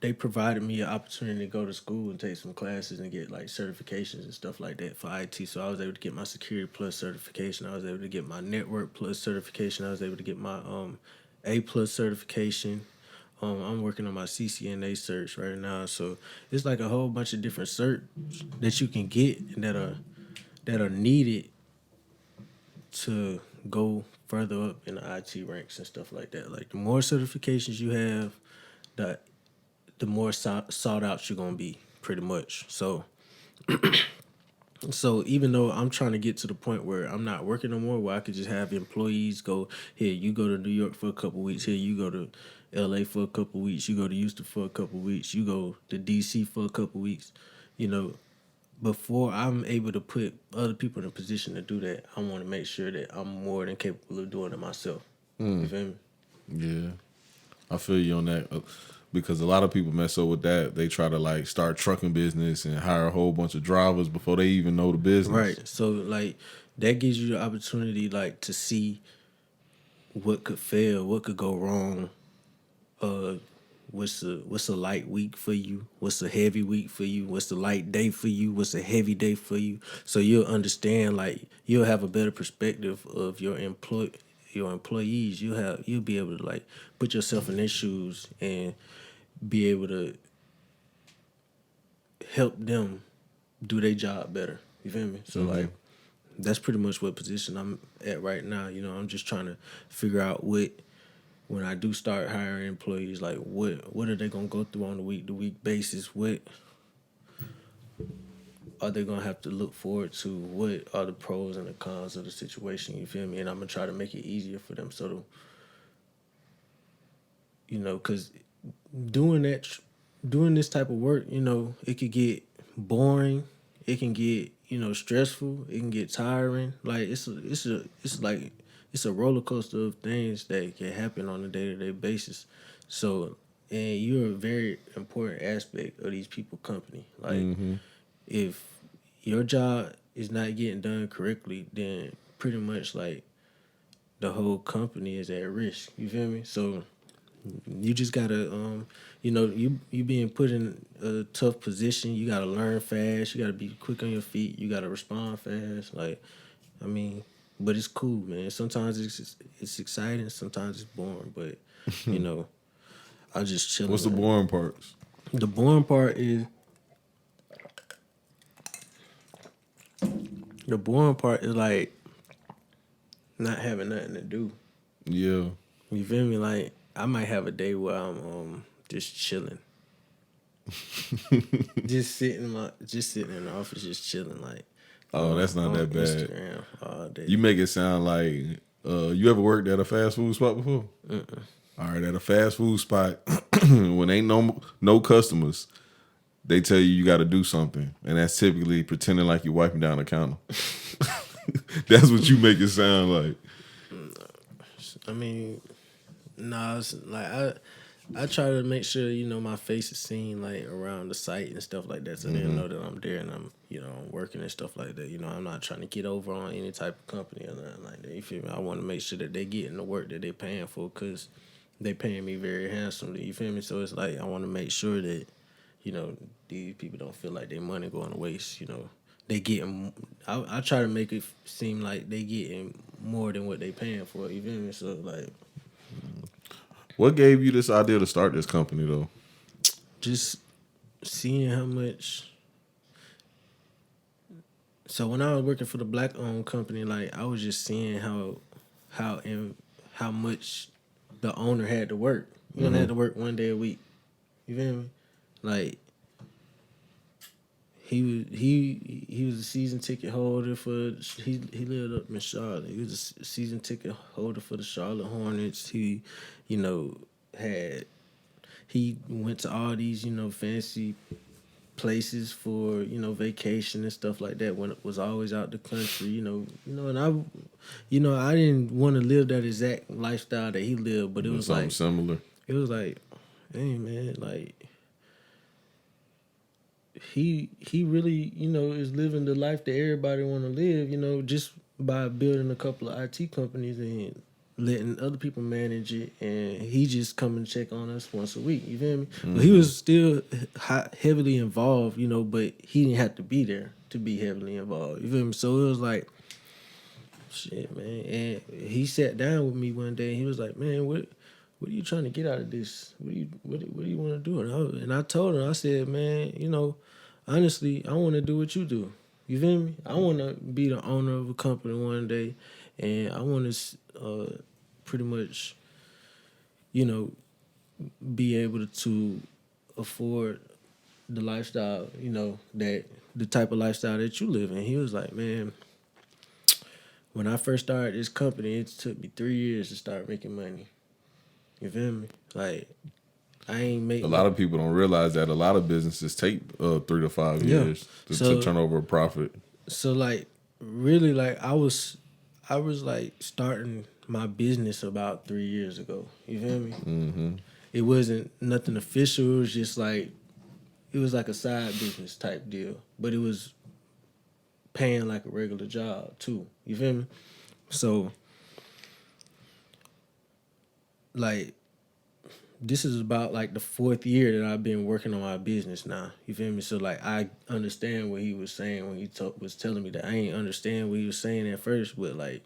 Speaker 3: they provided me an opportunity to go to school and take some classes and get like certifications and stuff like that for IT. So I was able to get my Security Plus certification. I was able to get my Network Plus certification. I was able to get my A Plus certification. I'm working on my CCNA certs right now. So it's like a whole bunch of different certs that you can get and that are needed to go further up in the IT ranks and stuff like that. Like the more certifications you have, the more sought out you're gonna be, pretty much. So even though I'm trying to get to the point where I'm not working no more, where I could just have employees go, here, you go to New York for a couple weeks, here, you go to LA for a couple weeks, you go to Houston for a couple weeks, you go to DC for a couple weeks, before I'm able to put other people in a position to do that, I want to make sure that I'm more than capable of doing it myself. You feel me?
Speaker 2: Yeah, I feel you on that. Because a lot of people mess up with that. They try to like start trucking business and hire a whole bunch of drivers before they even know the business.
Speaker 3: Right. So like that gives you the opportunity like to see what could fail, what could go wrong. What's a light week for you? What's a heavy week for you? What's the light day for you? What's a heavy day for you? So you'll understand, like you'll have a better perspective of your employees. You'll be able to like put yourself in their shoes and be able to help them do their job better. You feel me? So like that's pretty much what position I'm at right now. I'm just trying to figure out when I do start hiring employees, like what are they gonna go through on a week-to-week basis? What are they gonna have to look forward to? What are the pros and the cons of the situation? You feel me? And I'm gonna try to make it easier for them. So, because doing this type of work, it could get boring. It can get stressful. It can get tiring. Like it's a roller coaster of things that can happen on a day-to-day basis. So, and you're a very important aspect of these people company. Like, if your job is not getting done correctly, then pretty much like the whole company is at risk. You feel me? So you just gotta, you being put in a tough position. You gotta learn fast. You gotta be quick on your feet. You gotta respond fast. Like, but it's cool, man. Sometimes it's exciting. Sometimes it's boring. But I just chill.
Speaker 2: What's the boring parts?
Speaker 3: The boring part is like not having nothing to do.
Speaker 2: Yeah.
Speaker 3: You feel me? Like I might have a day where I'm just chilling. just sitting in the office, just chilling. Like,
Speaker 2: that's not that bad.
Speaker 3: Instagram all day.
Speaker 2: You make it sound like you ever worked at a fast food spot before? All right, at a fast food spot, when ain't no customers, they tell you got to do something, and that's typically pretending like you're wiping down the counter. That's what you make it sound like.
Speaker 3: It's like I try to make sure my face is seen like around the site and stuff like that, so they know that I'm there and I'm I'm working and stuff like that. I'm not trying to get over on any type of company or nothing like that. You feel me? I want to make sure that they getting the work that they're paying for because they paying me very handsomely. You feel me? So it's like I want to make sure that these people don't feel like their money going to waste. They getting. I try to make it seem like they getting more than what they paying for. You feel me? So like.
Speaker 2: What gave you this idea to start this company, though?
Speaker 3: Just seeing how much. So when I was working for the black-owned company, like I was just seeing how much the owner had to work. You only had to work 1 day a week. You feel me? Like he was a season ticket holder for he lived up in Charlotte. He was a season ticket holder for the Charlotte Hornets. He, he went to all these fancy places for vacation and stuff like that when it was always out the country. And I didn't want to live that exact lifestyle that he lived, but it was
Speaker 2: something
Speaker 3: like
Speaker 2: similar.
Speaker 3: It was like, hey man, like. He really, is living the life that everybody want to live, just by building a couple of IT companies and letting other people manage it, and he just come and check on us once a week. You feel me? But he was still heavily involved, you know. But he didn't have to be there to be heavily involved. You feel me? So it was like, shit, man. And he sat down with me one day, and he was like, "Man, what are you trying to get out of this? What do you want to do?" And I told him, I said, "Man, you know, honestly, I want to do what you do. You feel me? I want to be the owner of a company one day, and I want to pretty much, you know, be able to afford the lifestyle, you know, that the type of lifestyle that you live in." He was like, "Man, when I first started this company, it took me 3 years to start making money. You feel me? Like, I ain't make
Speaker 2: a lot of people don't realize that a lot of businesses take 3 to 5 years to turn over a profit.
Speaker 3: So like, really, like I was like starting my business about 3 years ago. You feel me?
Speaker 2: Mm-hmm.
Speaker 3: It wasn't nothing official. It was just like, it was like a side business type deal, but it was paying like a regular job too. You feel me? So like, this is about like the 4th year that I've been working on my business now. You feel me? So like, I understand what he was saying when he was telling me that. I ain't understand what he was saying at first, but like,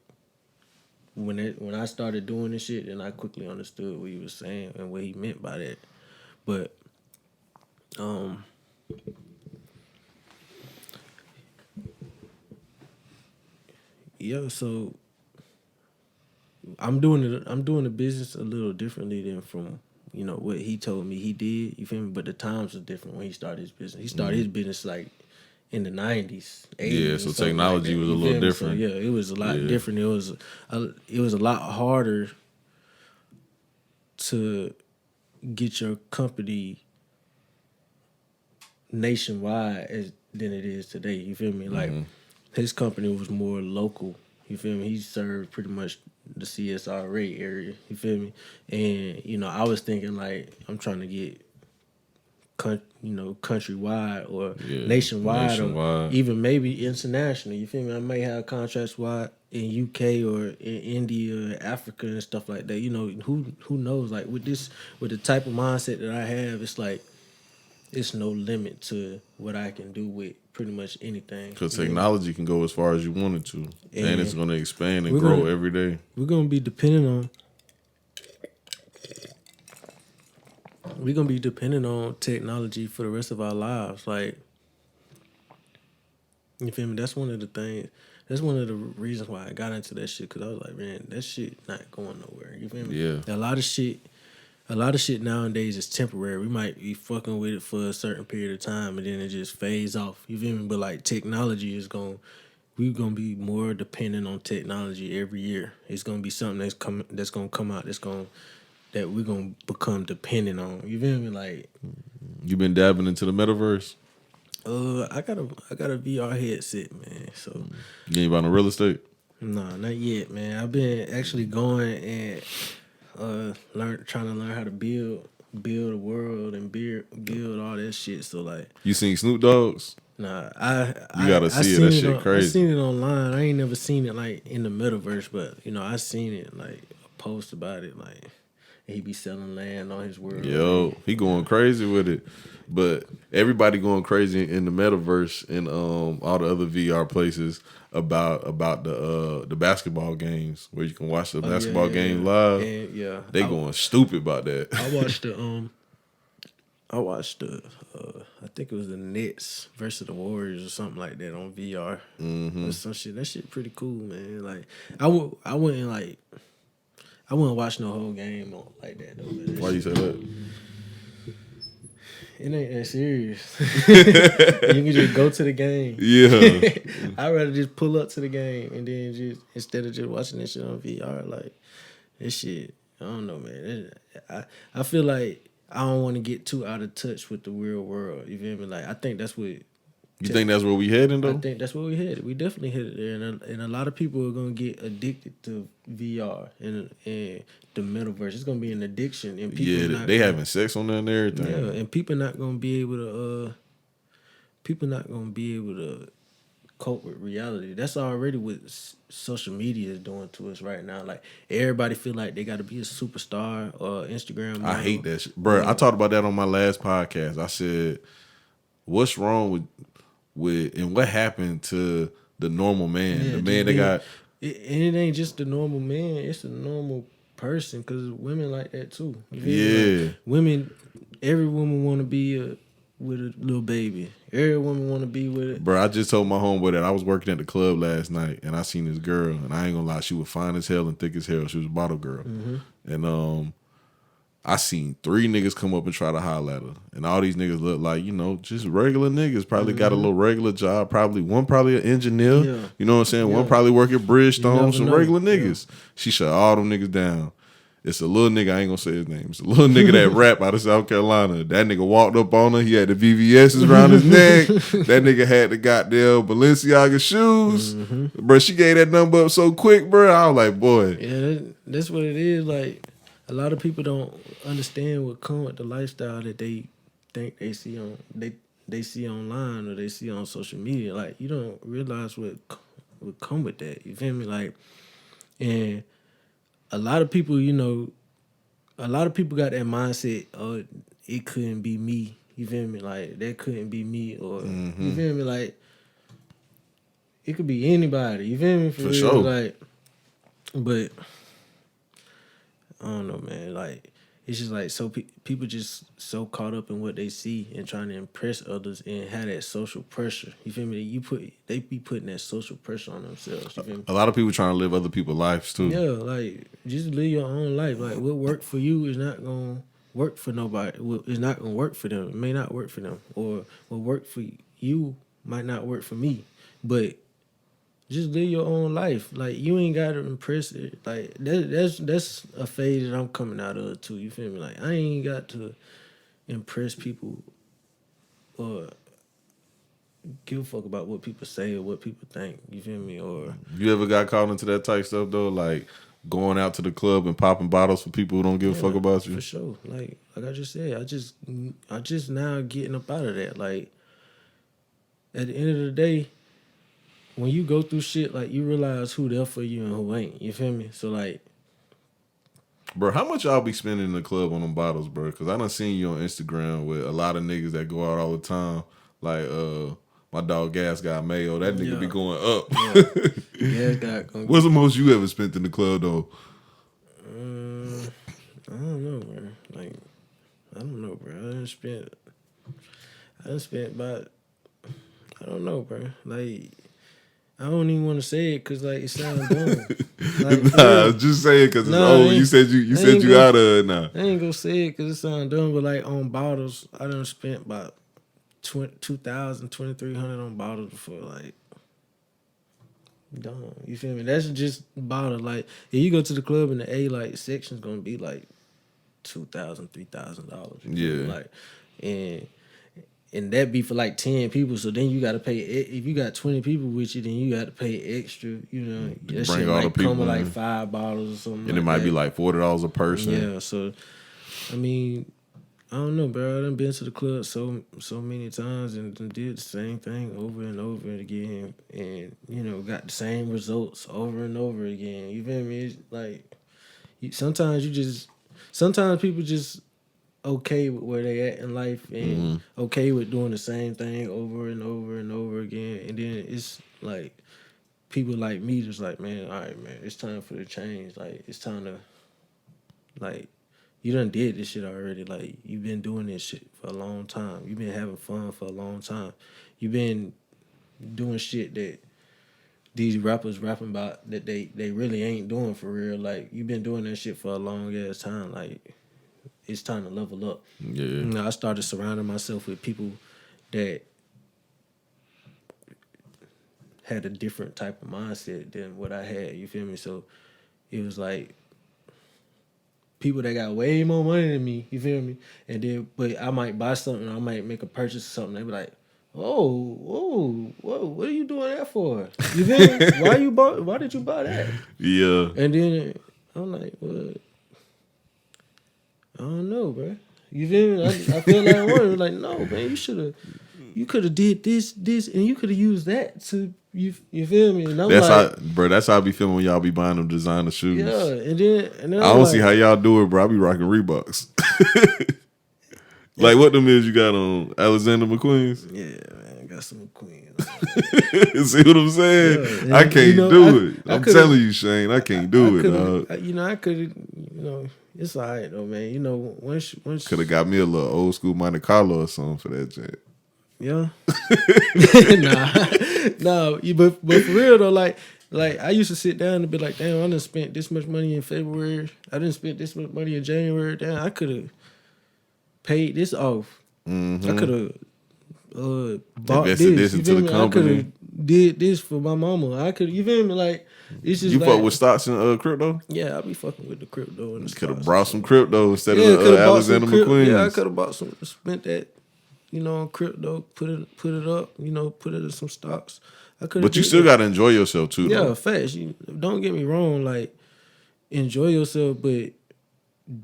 Speaker 3: when I started doing this shit, then I quickly understood what he was saying and what he meant by that. But yeah, so I'm doing the business a little differently than from, you know, what he told me he did. You feel me? But the times are different when he started his business. He started his business like in the 90s, 80s.
Speaker 2: Yeah, so technology was a little different.
Speaker 3: So, yeah, it was a lot different. It was a lot harder to get your company nationwide than it is today. You feel me? Like, his company was more local. You feel me? He served pretty much the CSRA area. You feel me? And, you know, I was thinking like, I'm trying to get countrywide or nationwide or even maybe international. You feel me? I may have contracts wide in UK or in India, Africa, and stuff like that. You know, who knows? Like, with the type of mindset that I have, it's like, it's no limit to what I can do with pretty much anything.
Speaker 2: Because technology can go as far as you want it to, and it's going to expand and grow every day.
Speaker 3: We're going to be dependent on. We're going to be dependent on technology for the rest of our lives. Like, you feel me? That's one of the things. That's one of the reasons why I got into that shit. Because I was like, man, that shit not going nowhere. You feel me?
Speaker 2: Yeah.
Speaker 3: A lot of shit nowadays is temporary. We might be fucking with it for a certain period of time, and then it just fades off. You feel me? But like, technology is we're gonna be more dependent on technology every year. It's gonna be something that's gonna come out that we're gonna become dependent on. You feel me? Like,
Speaker 2: you been dabbing into the metaverse?
Speaker 3: I got a VR headset, man. So
Speaker 2: you ain't about no real estate?
Speaker 3: Nah, not yet, man. I've been actually going and trying to learn how to build a world and build all that shit. So like,
Speaker 2: you seen Snoop Dogg's?
Speaker 3: Nah,
Speaker 2: you gotta see it. That shit crazy.
Speaker 3: I seen it online. I ain't never seen it like in the metaverse, but you know, I seen it like a post about it. Like, he be selling land on his world.
Speaker 2: Yo, he going crazy with it. But everybody going crazy in the metaverse and all the other VR places about the basketball games where you can watch the basketball game live.
Speaker 3: And,
Speaker 2: they going stupid about that.
Speaker 3: I watched the I think it was the Nets versus the Warriors or something like that on VR.
Speaker 2: Mm-hmm.
Speaker 3: Some shit. That shit pretty cool, man. Like, I wouldn't watch no whole game like that though.
Speaker 2: Why you say that?
Speaker 3: It ain't that serious. You can just go to the game.
Speaker 2: Yeah.
Speaker 3: I'd rather just pull up to the game and then just, instead of just watching that shit on VR, like, this shit, I don't know, man. I feel like I don't want to get too out of touch with the real world. You feel me? Like, I think that's what.
Speaker 2: You think that's where we heading though?
Speaker 3: I think that's where we headed. We definitely headed there, and a lot of people are gonna get addicted to VR and the metaverse. It's gonna be an addiction, and people
Speaker 2: they having sex on there and everything.
Speaker 3: Yeah, and people not gonna be able to cope with reality. That's already what social media is doing to us right now. Like everybody feel like they got to be a superstar or Instagram model.
Speaker 2: I hate that shit, bro. I talked about that on my last podcast. I said, what's wrong with and what happened to the normal man? The man that got
Speaker 3: it ain't just the normal man. It's a normal person because women like that too.
Speaker 2: Yeah,
Speaker 3: women. Every woman want to be with a little baby. Every woman want to be with it.
Speaker 2: Bro, I just told my homeboy that I was working at the club last night and I seen this girl, and I ain't gonna lie, she was fine as hell and thick as hell. She was a bottle girl. Mm-hmm. And I seen 3 niggas come up and try to holler at her. And all these niggas look like, just regular niggas. Probably got a little regular job. One probably an engineer. Yeah. You know what I'm saying? Yeah. One probably work at Bridgestone. Some regular niggas. Yeah. She shut all them niggas down. It's a little nigga, I ain't gonna say his name. It's a little nigga that rap out of South Carolina. That nigga walked up on her. He had the VVS's around his neck. That nigga had the goddamn Balenciaga shoes. Mm-hmm. Bro, she gave that number up so quick, bro. I was like, boy.
Speaker 3: Yeah, that's what it is. Like, a lot of people don't understand what come with the lifestyle that they think they see on they see online or they see on social media. Like, you don't realize what come with that. You feel me? Like, and a lot of people, got that mindset, oh, it couldn't be me. You feel me? Like, that couldn't be me. Or, mm-hmm. You feel me? Like, it could be anybody. You feel me?
Speaker 2: For real? Sure.
Speaker 3: Like, but, I don't know, man. Like, it's just like, so people just so caught up in what they see and trying to impress others and have that social pressure. You feel me? They be putting that social pressure on themselves. You feel me?
Speaker 2: A lot of people trying to live other people's lives too.
Speaker 3: Yeah, like, just live your own life. Like, what worked for you is not gonna work for nobody. It's not gonna work for them. It may not work for them, or what worked for you might not work for me. But just live your own life. Like, you ain't got to impress it. Like, that's a phase that I'm coming out of too. You feel me? Like, I ain't got to impress people or give a fuck about what people say or what people think. You feel me? Or
Speaker 2: you ever got caught into that type stuff though? Like going out to the club and popping bottles for people who don't give a fuck about you?
Speaker 3: For sure. Like I just said, I just now getting up out of that. Like, at the end of the day, when you go through shit, like, you realize who there for you and who ain't. You feel me? So, like,
Speaker 2: bro, how much y'all be spending in the club on them bottles, bro? Because I done seen you on Instagram with a lot of niggas that go out all the time. Like, my dog Gas got Mayo. That nigga be going up.
Speaker 3: Yeah. Gas got
Speaker 2: What's the most you ever spent in the club, though?
Speaker 3: I don't know, man. Like, I don't know, bro. I done spent about, I don't know, bro. Like, I don't even want to say it because, like, it sounds dumb. Like,
Speaker 2: nah, just say it because it's over. You said you out of it now.
Speaker 3: I ain't gonna say it because it sounds dumb, but, like, on bottles, I done spent about $2,000, $2,300 on bottles before. Like, dumb. You feel me? That's just bottle. Like, if you go to the club and the A, like, section's gonna be like $2,000, $3,000.
Speaker 2: Yeah.
Speaker 3: Like, and that be for like 10 people. So then you got to pay. If you got 20 people with you, then you got to pay extra. That
Speaker 2: bring
Speaker 3: shit
Speaker 2: all
Speaker 3: might
Speaker 2: the people
Speaker 3: come with like 5 bottles or something.
Speaker 2: And it might be like $40 a person.
Speaker 3: Yeah. So, I mean, I don't know, bro. I done been to the club so many times and did the same thing over and over again, and got the same results over and over again. You feel me? It's like sometimes people just okay with where they at in life and okay with doing the same thing over and over and over again. And then it's like people like me just like, man, all right, man, it's time for the change. Like, it's time to, like, you done did this shit already. Like, you've been doing this shit for a long time. You've been having fun for a long time. You've been doing shit that these rappers rapping about that they really ain't doing for real. Like, you've been doing that shit for a long ass time. Like, it's time to level up.
Speaker 2: Yeah.
Speaker 3: I started surrounding myself with people that had a different type of mindset than what I had. You feel me? So it was like people that got way more money than me. You feel me? And then, but I might buy something. I might make a purchase or something. They be like, whoa, what are you doing that for? You feel me? Why did you buy that?
Speaker 2: Yeah.
Speaker 3: And then I'm like, what? I don't know, bro. You feel me? I feel like I wanted. Like, no, man, you should have you could have did this, and you could have used that to you feel me? And I'm
Speaker 2: that's how I be feeling when y'all be buying them designer shoes.
Speaker 3: Yeah, and then
Speaker 2: I don't see how y'all do it, bro. I be rocking Reeboks. Like what them is you got on Alexander McQueen's?
Speaker 3: Yeah, man, I got some McQueen.
Speaker 2: See what I'm saying? Yeah, I can't do it. I'm telling you, Shane, I can't do it, dog.
Speaker 3: I could, it's all right though, man. Once
Speaker 2: could have got me a little old school Monte Carlo or something for that jet.
Speaker 3: Yeah. nah. But for real though, like I used to sit down and be like, damn, I done spent this much money in February. I didn't spend this much money in January. Damn, I could have paid this off. Mm-hmm. I could have bought
Speaker 2: invested this into the company.
Speaker 3: I could have did this for my mama. I could, you feel me? Like it's just
Speaker 2: you fuck with stocks and crypto.
Speaker 3: Yeah, I be fucking with the crypto and the
Speaker 2: could have brought some crypto instead of Alexander
Speaker 3: McQueen. Yeah, I could have bought some, spent that. On crypto, put it up, put it in some stocks.
Speaker 2: But you still gotta enjoy yourself too.
Speaker 3: Yeah,
Speaker 2: though.
Speaker 3: facts. Don't get me wrong, like enjoy yourself, but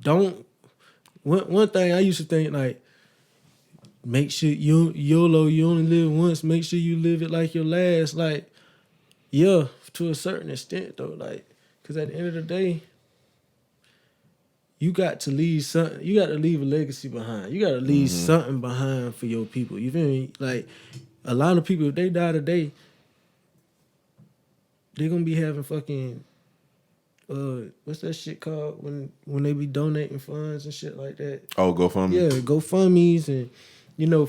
Speaker 3: don't. One thing I used to think, like, make sure YOLO, you only live once. Make sure you live it like your last. Like, yeah, to a certain extent though, like, because at the end of the day, you got to leave something. You got to leave a legacy behind. You got to leave something behind for your people. You feel me? Like, a lot of people, if they die today, they're gonna be having fucking what's that shit called when they be donating funds and shit like that?
Speaker 2: Oh, GoFundMe.
Speaker 3: Yeah, GoFundMes and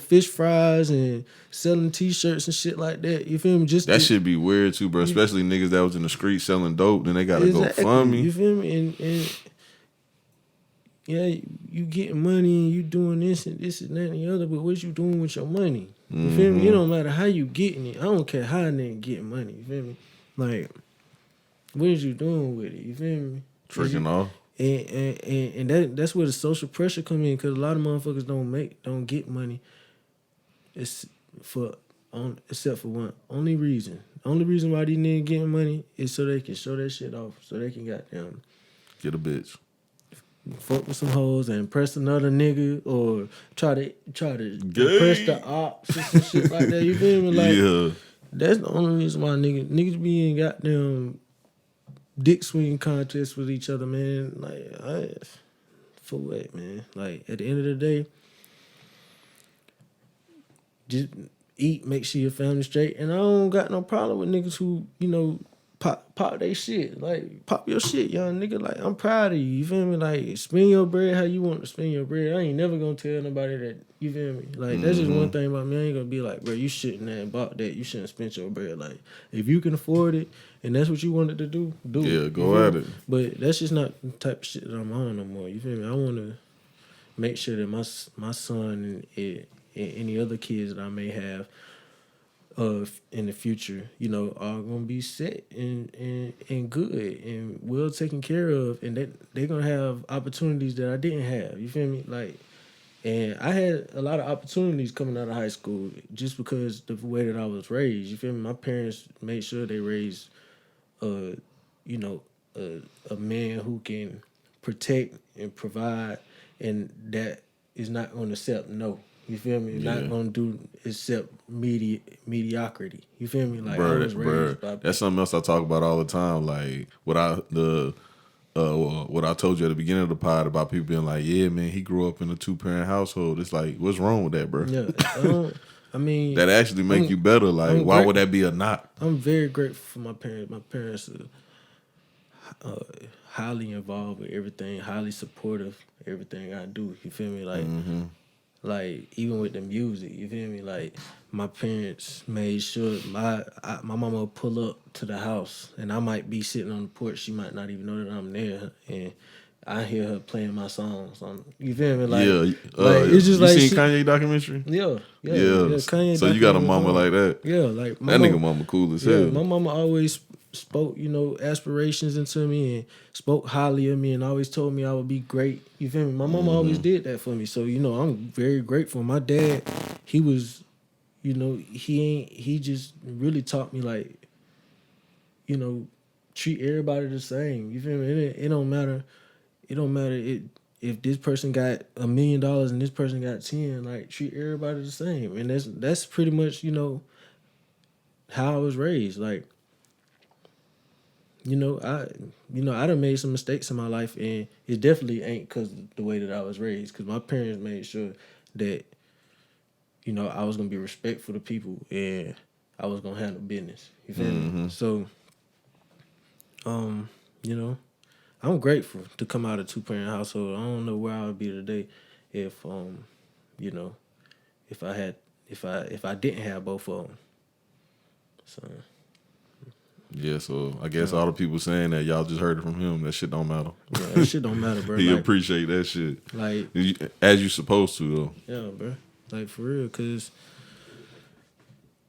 Speaker 3: fish fries and selling T-shirts and shit like that. You feel me?
Speaker 2: That should be weird too, bro. Especially niggas that was in the street selling dope. Then they gotta GoFundMe.
Speaker 3: You feel me? And yeah, you getting money and you doing this and that and the other, but what you doing with your money? You feel me? It don't matter how you getting it. I don't care how a nigga getting money. You feel me? Like, what is you doing with it? You feel me?
Speaker 2: Tricking off.
Speaker 3: And that's where the social pressure come in, because a lot of motherfuckers don't get money. Except for one only reason. The only reason why these niggas getting money is so they can show that shit off, so they can goddamn
Speaker 2: get a bitch.
Speaker 3: Fuck with some hoes and impress another nigga, or try to impress the ops or some shit like that. You feel me? Like, yeah. That's the only reason why niggas be in goddamn dick swinging contests with each other, man. Like, for what, man? Like, at the end of the day, just eat, make sure your family's straight. And I don't got no problem with niggas who, pop they shit. Like, pop your shit, young nigga. Like, I'm proud of you. You feel me? Like, spend your bread how you want to spend your bread. I ain't never gonna tell nobody that. You feel me? Like, that's just one thing about me. I ain't gonna be like, bro, you shouldn't have bought that. You shouldn't spend your bread. Like, if you can afford it and that's what you wanted to do it.
Speaker 2: Yeah, go at it.
Speaker 3: But that's just not the type of shit that I'm on no more. You feel me? I want to make sure that my son and any other kids that I may have in the future, are gonna be set and good and well taken care of, and that they're gonna have opportunities that I didn't have. You feel me? Like, and I had a lot of opportunities coming out of high school just because the way that I was raised. You feel me? My parents made sure they raised, a man who can protect and provide, and that is not gonna accept no. You feel me? Yeah. Not gonna do except mediocrity. You feel me? Like, I was raised by
Speaker 2: that's something else I talk about all the time. Like what I told you at the beginning of the pod about people being like, yeah, man, he grew up in a 2-parent household. It's like, what's wrong with that, bro?
Speaker 3: Yeah, I mean,
Speaker 2: that actually make you better. Like, why would that be a knock?
Speaker 3: I'm very grateful for my parents. My parents are highly involved with everything, highly supportive of everything I do. You feel me? Like. Like, even with the music, you feel me? Like, my parents made sure my mama would pull up to the house, and I might be sitting on the porch. She might not even know that I'm there, and I hear her playing my songs. You feel me? Like, it's just
Speaker 2: you
Speaker 3: like
Speaker 2: seen Kanye documentary?
Speaker 3: Yeah.
Speaker 2: Kanye. So you got a mama like that?
Speaker 3: Yeah, like
Speaker 2: that nigga mama cool as hell.
Speaker 3: My mama always spoke, aspirations into me and spoke highly of me and always told me I would be great. You feel me? My mama always did that for me. So, I'm very grateful. My dad, he was, he just really taught me, like, treat everybody the same. You feel me? It don't matter. It don't matter. if this person got $1 million and this person got 10, like treat everybody the same. And that's pretty much, you know, how I was raised. Like, I done made some mistakes in my life, and it definitely ain't because of the way that I was raised. Because my parents made sure that, you know, I was gonna be respectful to people and I was gonna handle business. You feel me? So, you know, I'm grateful to come out of a 2-parent household. I don't know where I would be today if, you know, if I didn't have both of them. So.
Speaker 2: Yeah, so I guess all the people saying that y'all just heard it from him. That shit don't matter.
Speaker 3: Yeah, that shit don't matter, bro.
Speaker 2: He appreciate that shit.
Speaker 3: Like,
Speaker 2: as you supposed to though.
Speaker 3: Yeah, bro. Like for real, cause,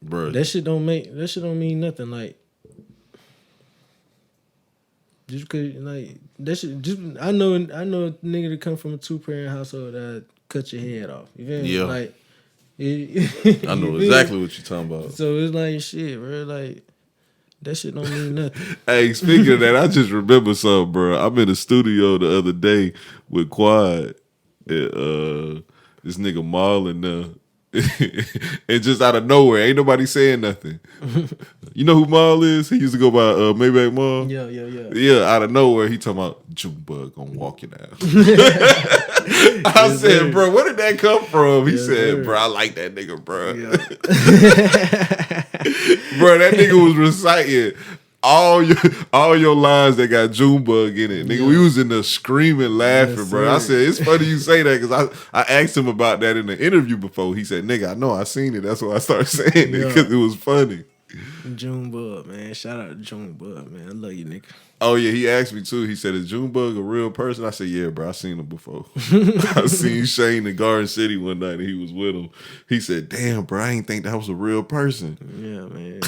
Speaker 2: bro,
Speaker 3: that shit don't mean nothing. Like, just cause, like, that shit. Just I know a nigga that come from a 2-parent household that cut your head off. You feel me?
Speaker 2: Yeah.
Speaker 3: Like,
Speaker 2: I know exactly what you're talking about.
Speaker 3: So it's like shit, bro. Like, that shit don't mean nothing.
Speaker 2: Hey, speaking of that, I just remember something, bro. I'm in the studio the other day with Quad, and this nigga Marlon, and just out of nowhere, ain't nobody saying nothing. You know who Marl is? He used to go by Maybach Marl.
Speaker 3: Yeah.
Speaker 2: Yeah, out of nowhere, he talking about Junebug gonna walk you down. I said, bro, where did that come from? He said, bro, I like that nigga, bro. Yeah. Bro, that nigga was reciting all your lines that got Junebug in it. Nigga, we was in there screaming, laughing, bro. I said, it's funny you say that because I asked him about that in the interview before. He said, nigga, I know, I seen it. That's why I started saying it because it was funny.
Speaker 3: Junebug, man. Shout out to Junebug, man. I love you, nigga.
Speaker 2: Oh, yeah, he asked me, too. He said, is Junebug a real person? I said, yeah, bro, I seen him before. I seen Shane in Garden City one night, and he was with him. He said, damn, bro, I ain't think that was a real person.
Speaker 3: Yeah, man.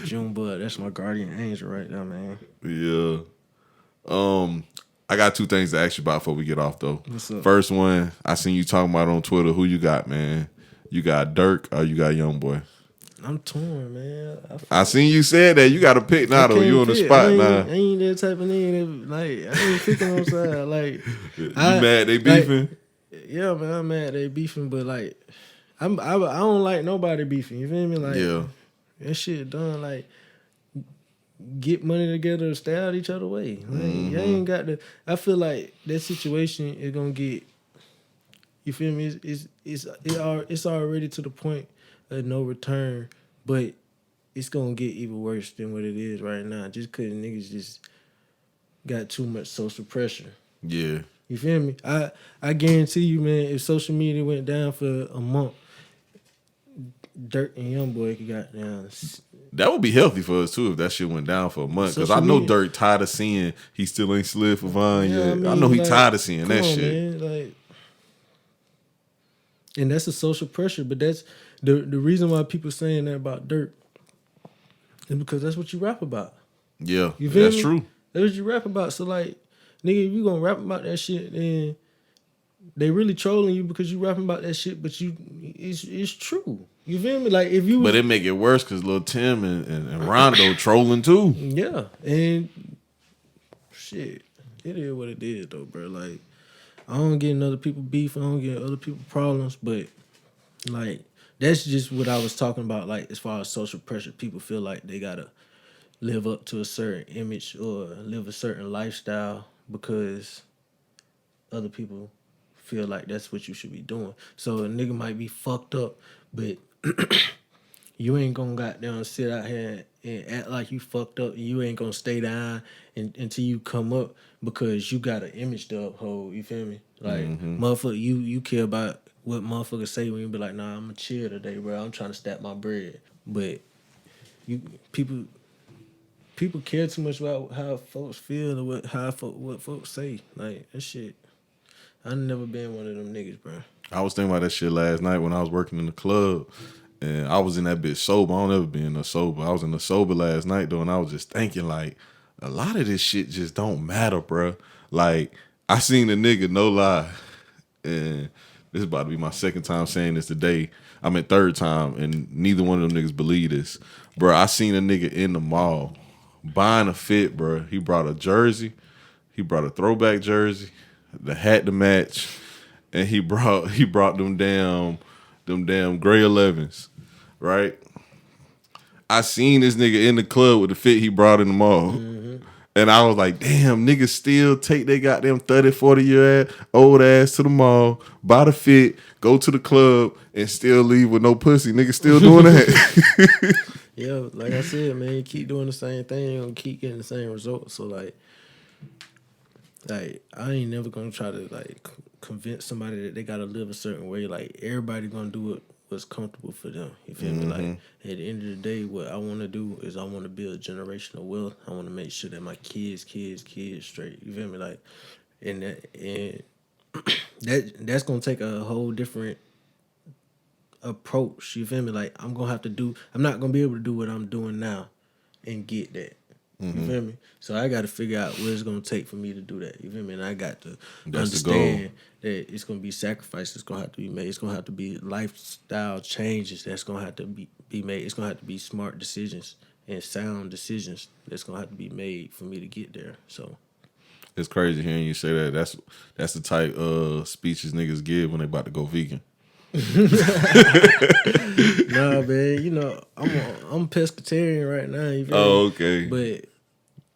Speaker 3: Junebug, that's my guardian angel right now, man.
Speaker 2: Yeah. I got 2 things to ask you about before we get off, though.
Speaker 3: What's up?
Speaker 2: First one, I seen you talking about on Twitter. Who you got, man? You got Dirk or you got Youngboy?
Speaker 3: I'm torn, man.
Speaker 2: I seen you said that. You got to pick now, though. You on the spot now.
Speaker 3: I ain't that type of nigga. Like, I ain't picking on side. Like,
Speaker 2: you mad they beefing?
Speaker 3: Like, yeah, man, I'm mad they beefing, but like, I don't like nobody beefing. You feel me? Like,
Speaker 2: yeah,
Speaker 3: that shit done. Like, get money together and stay out each other way. Like, y'all ain't got to. I feel like that situation is gonna get. You feel me? It's already to the point of no return, but it's gonna get even worse than what it is right now. Just cause niggas just got too much social pressure.
Speaker 2: Yeah.
Speaker 3: You feel me? I guarantee you, man, if social media went down for a month, Dirk and Youngboy could got down.
Speaker 2: That would be healthy for us too if that shit went down for a month. Because I know Dirk tired of seeing he still ain't slid for Vine yet. I know he tired of seeing that shit.
Speaker 3: Man, like, and that's a social pressure, but that's the reason why people saying that about Dirk is because that's what you rap about.
Speaker 2: Yeah,
Speaker 3: you feel
Speaker 2: that's
Speaker 3: me?
Speaker 2: true.
Speaker 3: That's what you rap about. So like, nigga, if you gonna rap about that shit, then they really trolling you because you rapping about that shit. But it's true. You feel me? Like if you,
Speaker 2: but it make it worse because Lil Tim and Rondo trolling too.
Speaker 3: Yeah, and shit, it is what it is though, bro. Like, I don't get in other people beef. I don't get other people problems, but like that's just what I was talking about. Like as far as social pressure, people feel like they gotta live up to a certain image or live a certain lifestyle because other people feel like that's what you should be doing. So a nigga might be fucked up, but you ain't gonna goddamn sit out here and act like you fucked up. You ain't gonna stay down until you come up because you got an image to uphold. You feel me? Like, motherfucker, you care about what motherfuckers say when you be like, nah, I'm gonna chill today, bro. I'm trying to stack my bread. But people care too much about how folks feel and what folks say. Like, that shit, I never been one of them niggas, bro.
Speaker 2: I was thinking about that shit last night when I was working in the club. And I was in that bitch sober. I don't ever be in the sober. I was in the sober last night, though, and I was just thinking, like, a lot of this shit just don't matter, bro. Like, I seen a nigga, no lie, and this is about to be my second time saying this today. I mean, third time, and neither one of them niggas believe this. Bro, I seen a nigga in the mall buying a fit, bro. He brought a jersey. He brought a throwback jersey, the hat to match, and he brought them damn gray 11s, right? I seen this nigga in the club with the fit he brought in the mall. Mm-hmm. And I was like, damn, niggas still take their goddamn 30, 40-year old ass to the mall, buy the fit, go to the club, and still leave with no pussy. Niggas still doing that.
Speaker 3: Yeah, like I said, man, you keep doing the same thing, you're gonna keep getting the same results. So like I ain't never gonna try to like convince somebody that they gotta live a certain way. Like everybody gonna do it what's comfortable for them. You feel me? Like at the end of the day, what I want to do is I want to build generational wealth. I want to make sure that my kids straight. You feel me? Like and that's gonna take a whole different approach. You feel me? Like I'm not gonna be able to do what I'm doing now and get that. You feel me? So I got to figure out what it's gonna take for me to do that. You feel me? And I got to understand that it's gonna be sacrifices gonna have to be made. It's gonna have to be lifestyle changes that's gonna have to be made. It's gonna have to be smart decisions and sound decisions that's gonna have to be made for me to get there. So
Speaker 2: it's crazy hearing you say that. That's the type of speeches niggas give when they about to go vegan.
Speaker 3: Nah, man, you know I'm pescatarian right now. You feel
Speaker 2: me?
Speaker 3: Okay. But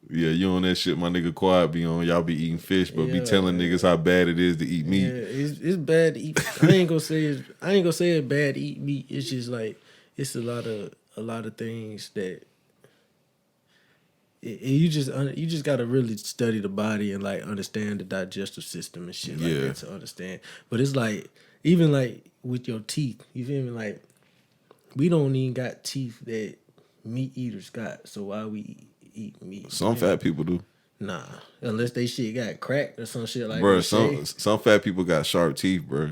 Speaker 2: yeah, you on that shit my nigga Quad be on. Y'all be eating fish, but be telling niggas how bad it is to eat meat.
Speaker 3: Yeah, it's bad to eat. I ain't gonna say it's bad to eat meat. It's just like it's a lot of things that you just gotta really study the body and like understand the digestive system and shit like that to understand. But it's like even like with your teeth, you feel me? Like we don't even got teeth that meat eaters got. So why we eat meat?
Speaker 2: Some fat people do.
Speaker 3: Nah, unless they shit got cracked or some shit like
Speaker 2: that. Bro, some fat people got sharp teeth, bro.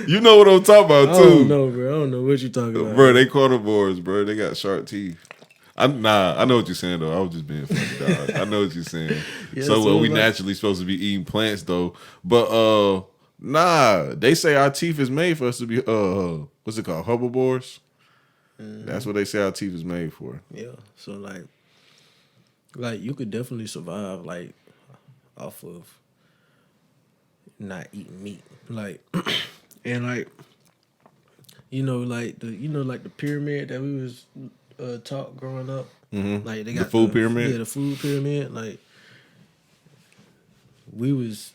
Speaker 2: You know what I'm talking about, too.
Speaker 3: I don't know, bro. I don't know what you talking about.
Speaker 2: Bro, they carnivores, bro. They got sharp teeth. I know what you're saying, though. I was just being funny, dog. I know what you're saying. So we naturally supposed to be eating plants, though. But, nah, they say our teeth is made for us to be, what's it called, herbivores? Mm-hmm. That's what they say our teeth is made for.
Speaker 3: Yeah, so, like you could definitely survive, like, off of not eating meat. Like, and, like, like the pyramid that we was taught growing up.
Speaker 2: Mm-hmm.
Speaker 3: Like, they got
Speaker 2: the food pyramid?
Speaker 3: Yeah, the food pyramid. Like, we was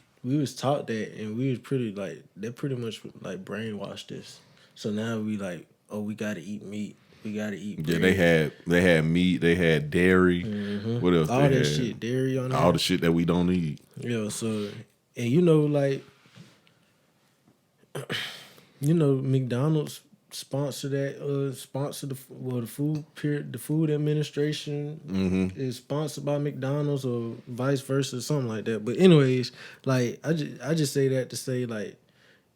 Speaker 3: taught that, and we was pretty, like, they pretty much, like, brainwashed us. So now we, like, oh, we got to eat meat. We got to eat bread.
Speaker 2: Yeah, they had meat. They had dairy. Mm-hmm. What else?
Speaker 3: All that shit, dairy on
Speaker 2: all the shit that we don't eat.
Speaker 3: Yeah, so, and like, McDonald's sponsor the food administration is sponsored by McDonald's or vice versa, something like that. But anyways, like I just say that to say, like,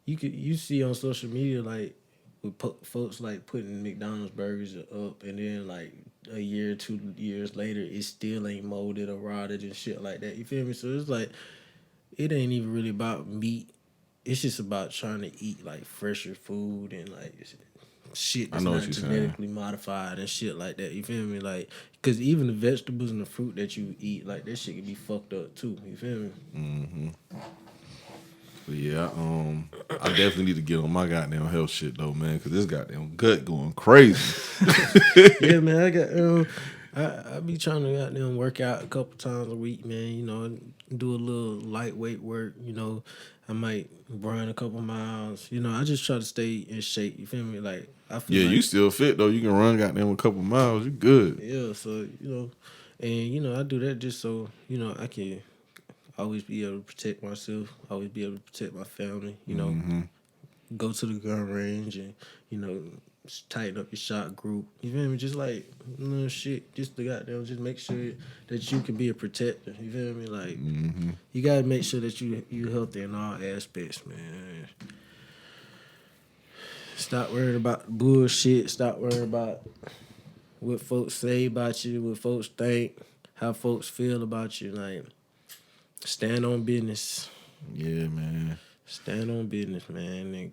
Speaker 3: you see on social media, like, with folks like putting McDonald's burgers up, and then like a year, 2 years later, it still ain't molded or rotted and shit like that. You feel me? So it's like it ain't even really about meat. It's just about trying to eat like fresher food and like shit that's not genetically modified and shit like that. You feel me? Like, because even the vegetables and the fruit that you eat, like, that shit can be fucked up too. You feel me?
Speaker 2: Mm-hmm. But yeah, I definitely need to get on my goddamn health shit though, man, because this goddamn gut going crazy.
Speaker 3: Yeah, man, I be trying to goddamn work out a couple times a week, man. You know, do a little lightweight work. You know, I might run a couple miles. You know, I just try to stay in shape. You feel me? Like, I feel
Speaker 2: you still fit though. You can run goddamn a couple miles. You good.
Speaker 3: Yeah, so and I do that just so I can always be able to protect myself. Always be able to protect my family. You know, go to the gun range and tighten up your shot group. You feel me? Just like shit. Just to goddamn just make sure that you can be a protector. You feel me? Like you gotta make sure that you healthy in all aspects, man. Stop worrying about bullshit. Stop worrying about what folks say about you, what folks think, how folks feel about you. Like, stand on business.
Speaker 2: Yeah, man.
Speaker 3: Stand on business, man.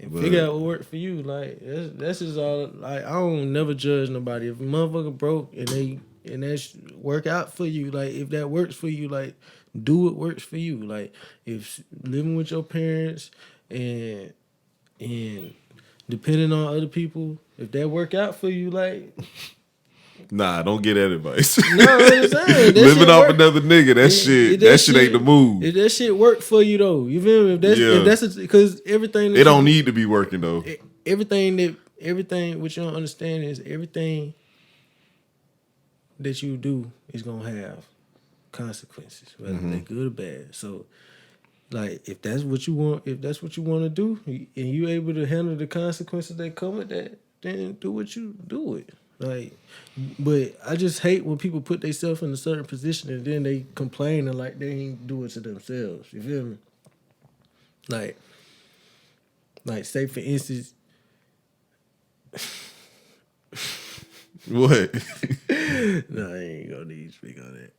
Speaker 3: And figure out what worked for you. Like that's just all. Like I don't never judge nobody. If a motherfucker broke and that work out for you, like if that works for you, like do what works for you. Like if living with your parents and depending on other people, if that work out for you, like.
Speaker 2: Nah, don't get that advice.
Speaker 3: No, I'm saying
Speaker 2: living off another nigga, that shit ain't the move.
Speaker 3: If that shit work for you though, you feel me? If that's because everything
Speaker 2: it don't need to be working though.
Speaker 3: Everything what you don't understand is everything that you do is gonna have consequences, whether they good or bad. So, like, if that's what you want to do, and you able to handle the consequences that come with that, then do it. Like, but I just hate when people put themselves in a certain position and then they complain and like they ain't do it to themselves. You feel me? Like say for instance.
Speaker 2: What?
Speaker 3: No, I ain't gonna need to speak on that.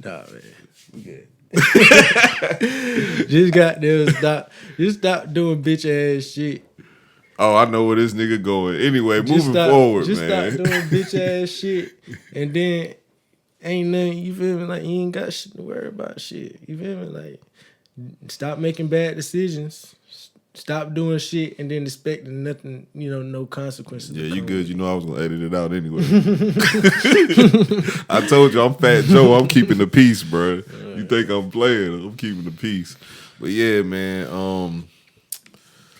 Speaker 3: Nah, man, we good. Just stop doing bitch ass shit.
Speaker 2: Oh, I know where this nigga going. Anyway, moving forward,
Speaker 3: just
Speaker 2: man.
Speaker 3: Just stop doing bitch ass shit, and then ain't nothing. You feel me? Like you ain't got shit to worry about. Shit. You feel me? Like stop making bad decisions. Stop doing shit and then expecting nothing. No consequences.
Speaker 2: Yeah, you good. You know I was gonna edit it out anyway. I told you I'm Fat Joe. I'm keeping the peace, bro. You think I'm playing? I'm keeping the peace. But yeah, man.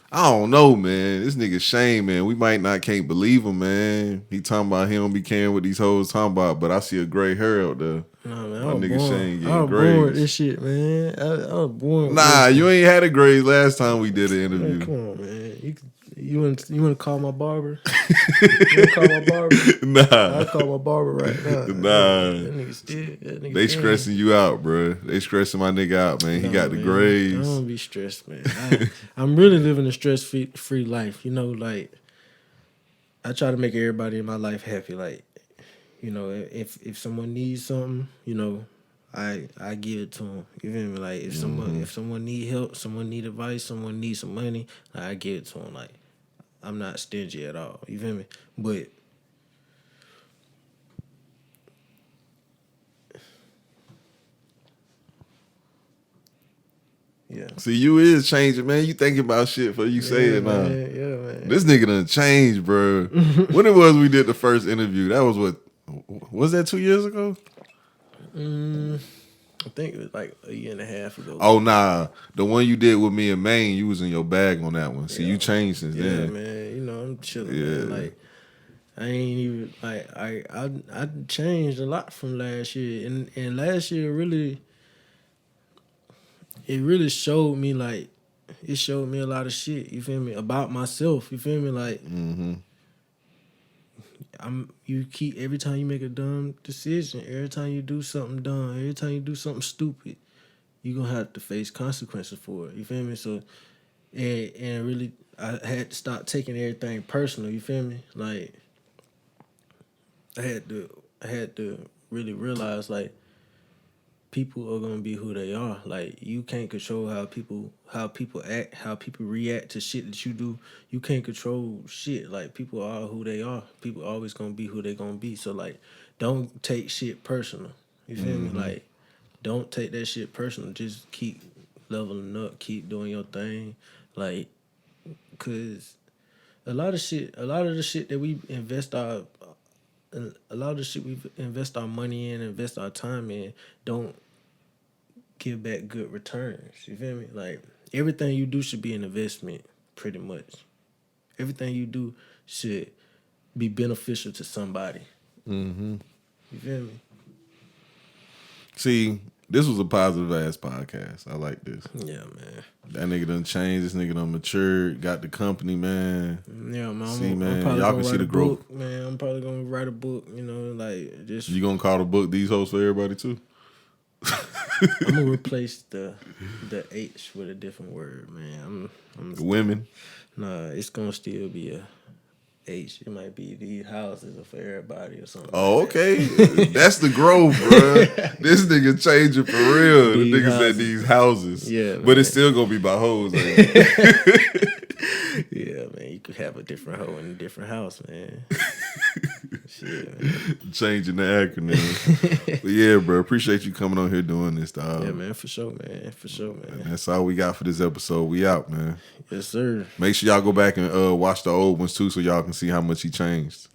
Speaker 2: I don't know, man. This nigga Shane, man. We can't believe him, man. He talking about he don't be caring what these hoes talking about, but I see a gray hair out there.
Speaker 3: Nah, man,
Speaker 2: my nigga Shane getting
Speaker 3: I was
Speaker 2: grades.
Speaker 3: born with this shit, man. I was born.
Speaker 2: Nah, you ain't had a grade last time we did an interview.
Speaker 3: Man, come on, man. You want to call my barber? You want to call my barber?
Speaker 2: Nah,
Speaker 3: I'll call my barber right now.
Speaker 2: Nah,
Speaker 3: that nigga still.
Speaker 2: They stressing you out, bro. They stressing my nigga out, man. He got the grades.
Speaker 3: I don't be stressed, man. I'm really living a stress-free life. Like I try to make everybody in my life happy. Like, if someone needs something, I give it to them. You feel me? Like if someone need help, someone need advice, someone needs some money, I give it to them. Like I'm not stingy at all. You feel me? But yeah.
Speaker 2: See, you is changing, man. You thinking about shit before you say it now.
Speaker 3: Yeah, man.
Speaker 2: This nigga done changed, bro. When it was we did the first interview, that was was that 2 years ago?
Speaker 3: I think it was like a year and a half ago.
Speaker 2: Oh, nah. The one you did with me and Maine, you was in your bag on that one. See, you changed since then.
Speaker 3: Yeah, man. I'm chilling, man. Like, I ain't even, like, I changed a lot from last year. And last year really showed me, like, it showed me a lot of shit, you feel me, about myself, you feel me? Like, every time you make a dumb decision, every time you do something dumb, every time you do something stupid, you're going to have to face consequences for it, you feel me? So, and really, I had to stop taking everything personal, you feel me? Like, I had to really realize, like, people are gonna be who they are. Like you can't control how people act, how people react to shit that you do. You can't control shit. Like people are who they are. People always gonna be who they gonna be. So like, don't take shit personal. You feel me? Like, don't take that shit personal. Just keep leveling up. Keep doing your thing. Like, cause a lot of the shit that we invest our money in, invest our time in, don't give back good returns. You feel me? Like everything you do should be an investment, pretty much. Everything you do should be beneficial to somebody. You feel me?
Speaker 2: See, this was a positive ass podcast. I like this.
Speaker 3: Yeah, man.
Speaker 2: That nigga done changed. This nigga done matured. Got the company, man.
Speaker 3: Yeah, man.
Speaker 2: See, man, y'all can see the growth.
Speaker 3: Man, I'm probably gonna write a book. Like just.
Speaker 2: You gonna call the book These Hoes for Everybody too?
Speaker 3: I'm gonna replace the H with a different word, man. I'm
Speaker 2: women.
Speaker 3: Nah, it's gonna still be H. It might be these houses are for everybody or something.
Speaker 2: Oh, okay. That's the growth, bro. This nigga changing for real. The nigga said these houses.
Speaker 3: Yeah,
Speaker 2: but
Speaker 3: man.
Speaker 2: it's still gonna be by hoes.
Speaker 3: Yeah, man. You could have a different hoe in a different house, man. Shit, man.
Speaker 2: Changing the acronym. But yeah, bro. Appreciate you coming on here doing this, dog.
Speaker 3: Yeah, man. For sure, man. For sure, man.
Speaker 2: And that's all we got for this episode. We out, man.
Speaker 3: Yes, sir.
Speaker 2: Make sure y'all go back and watch the old ones too, so y'all can see how much he changed.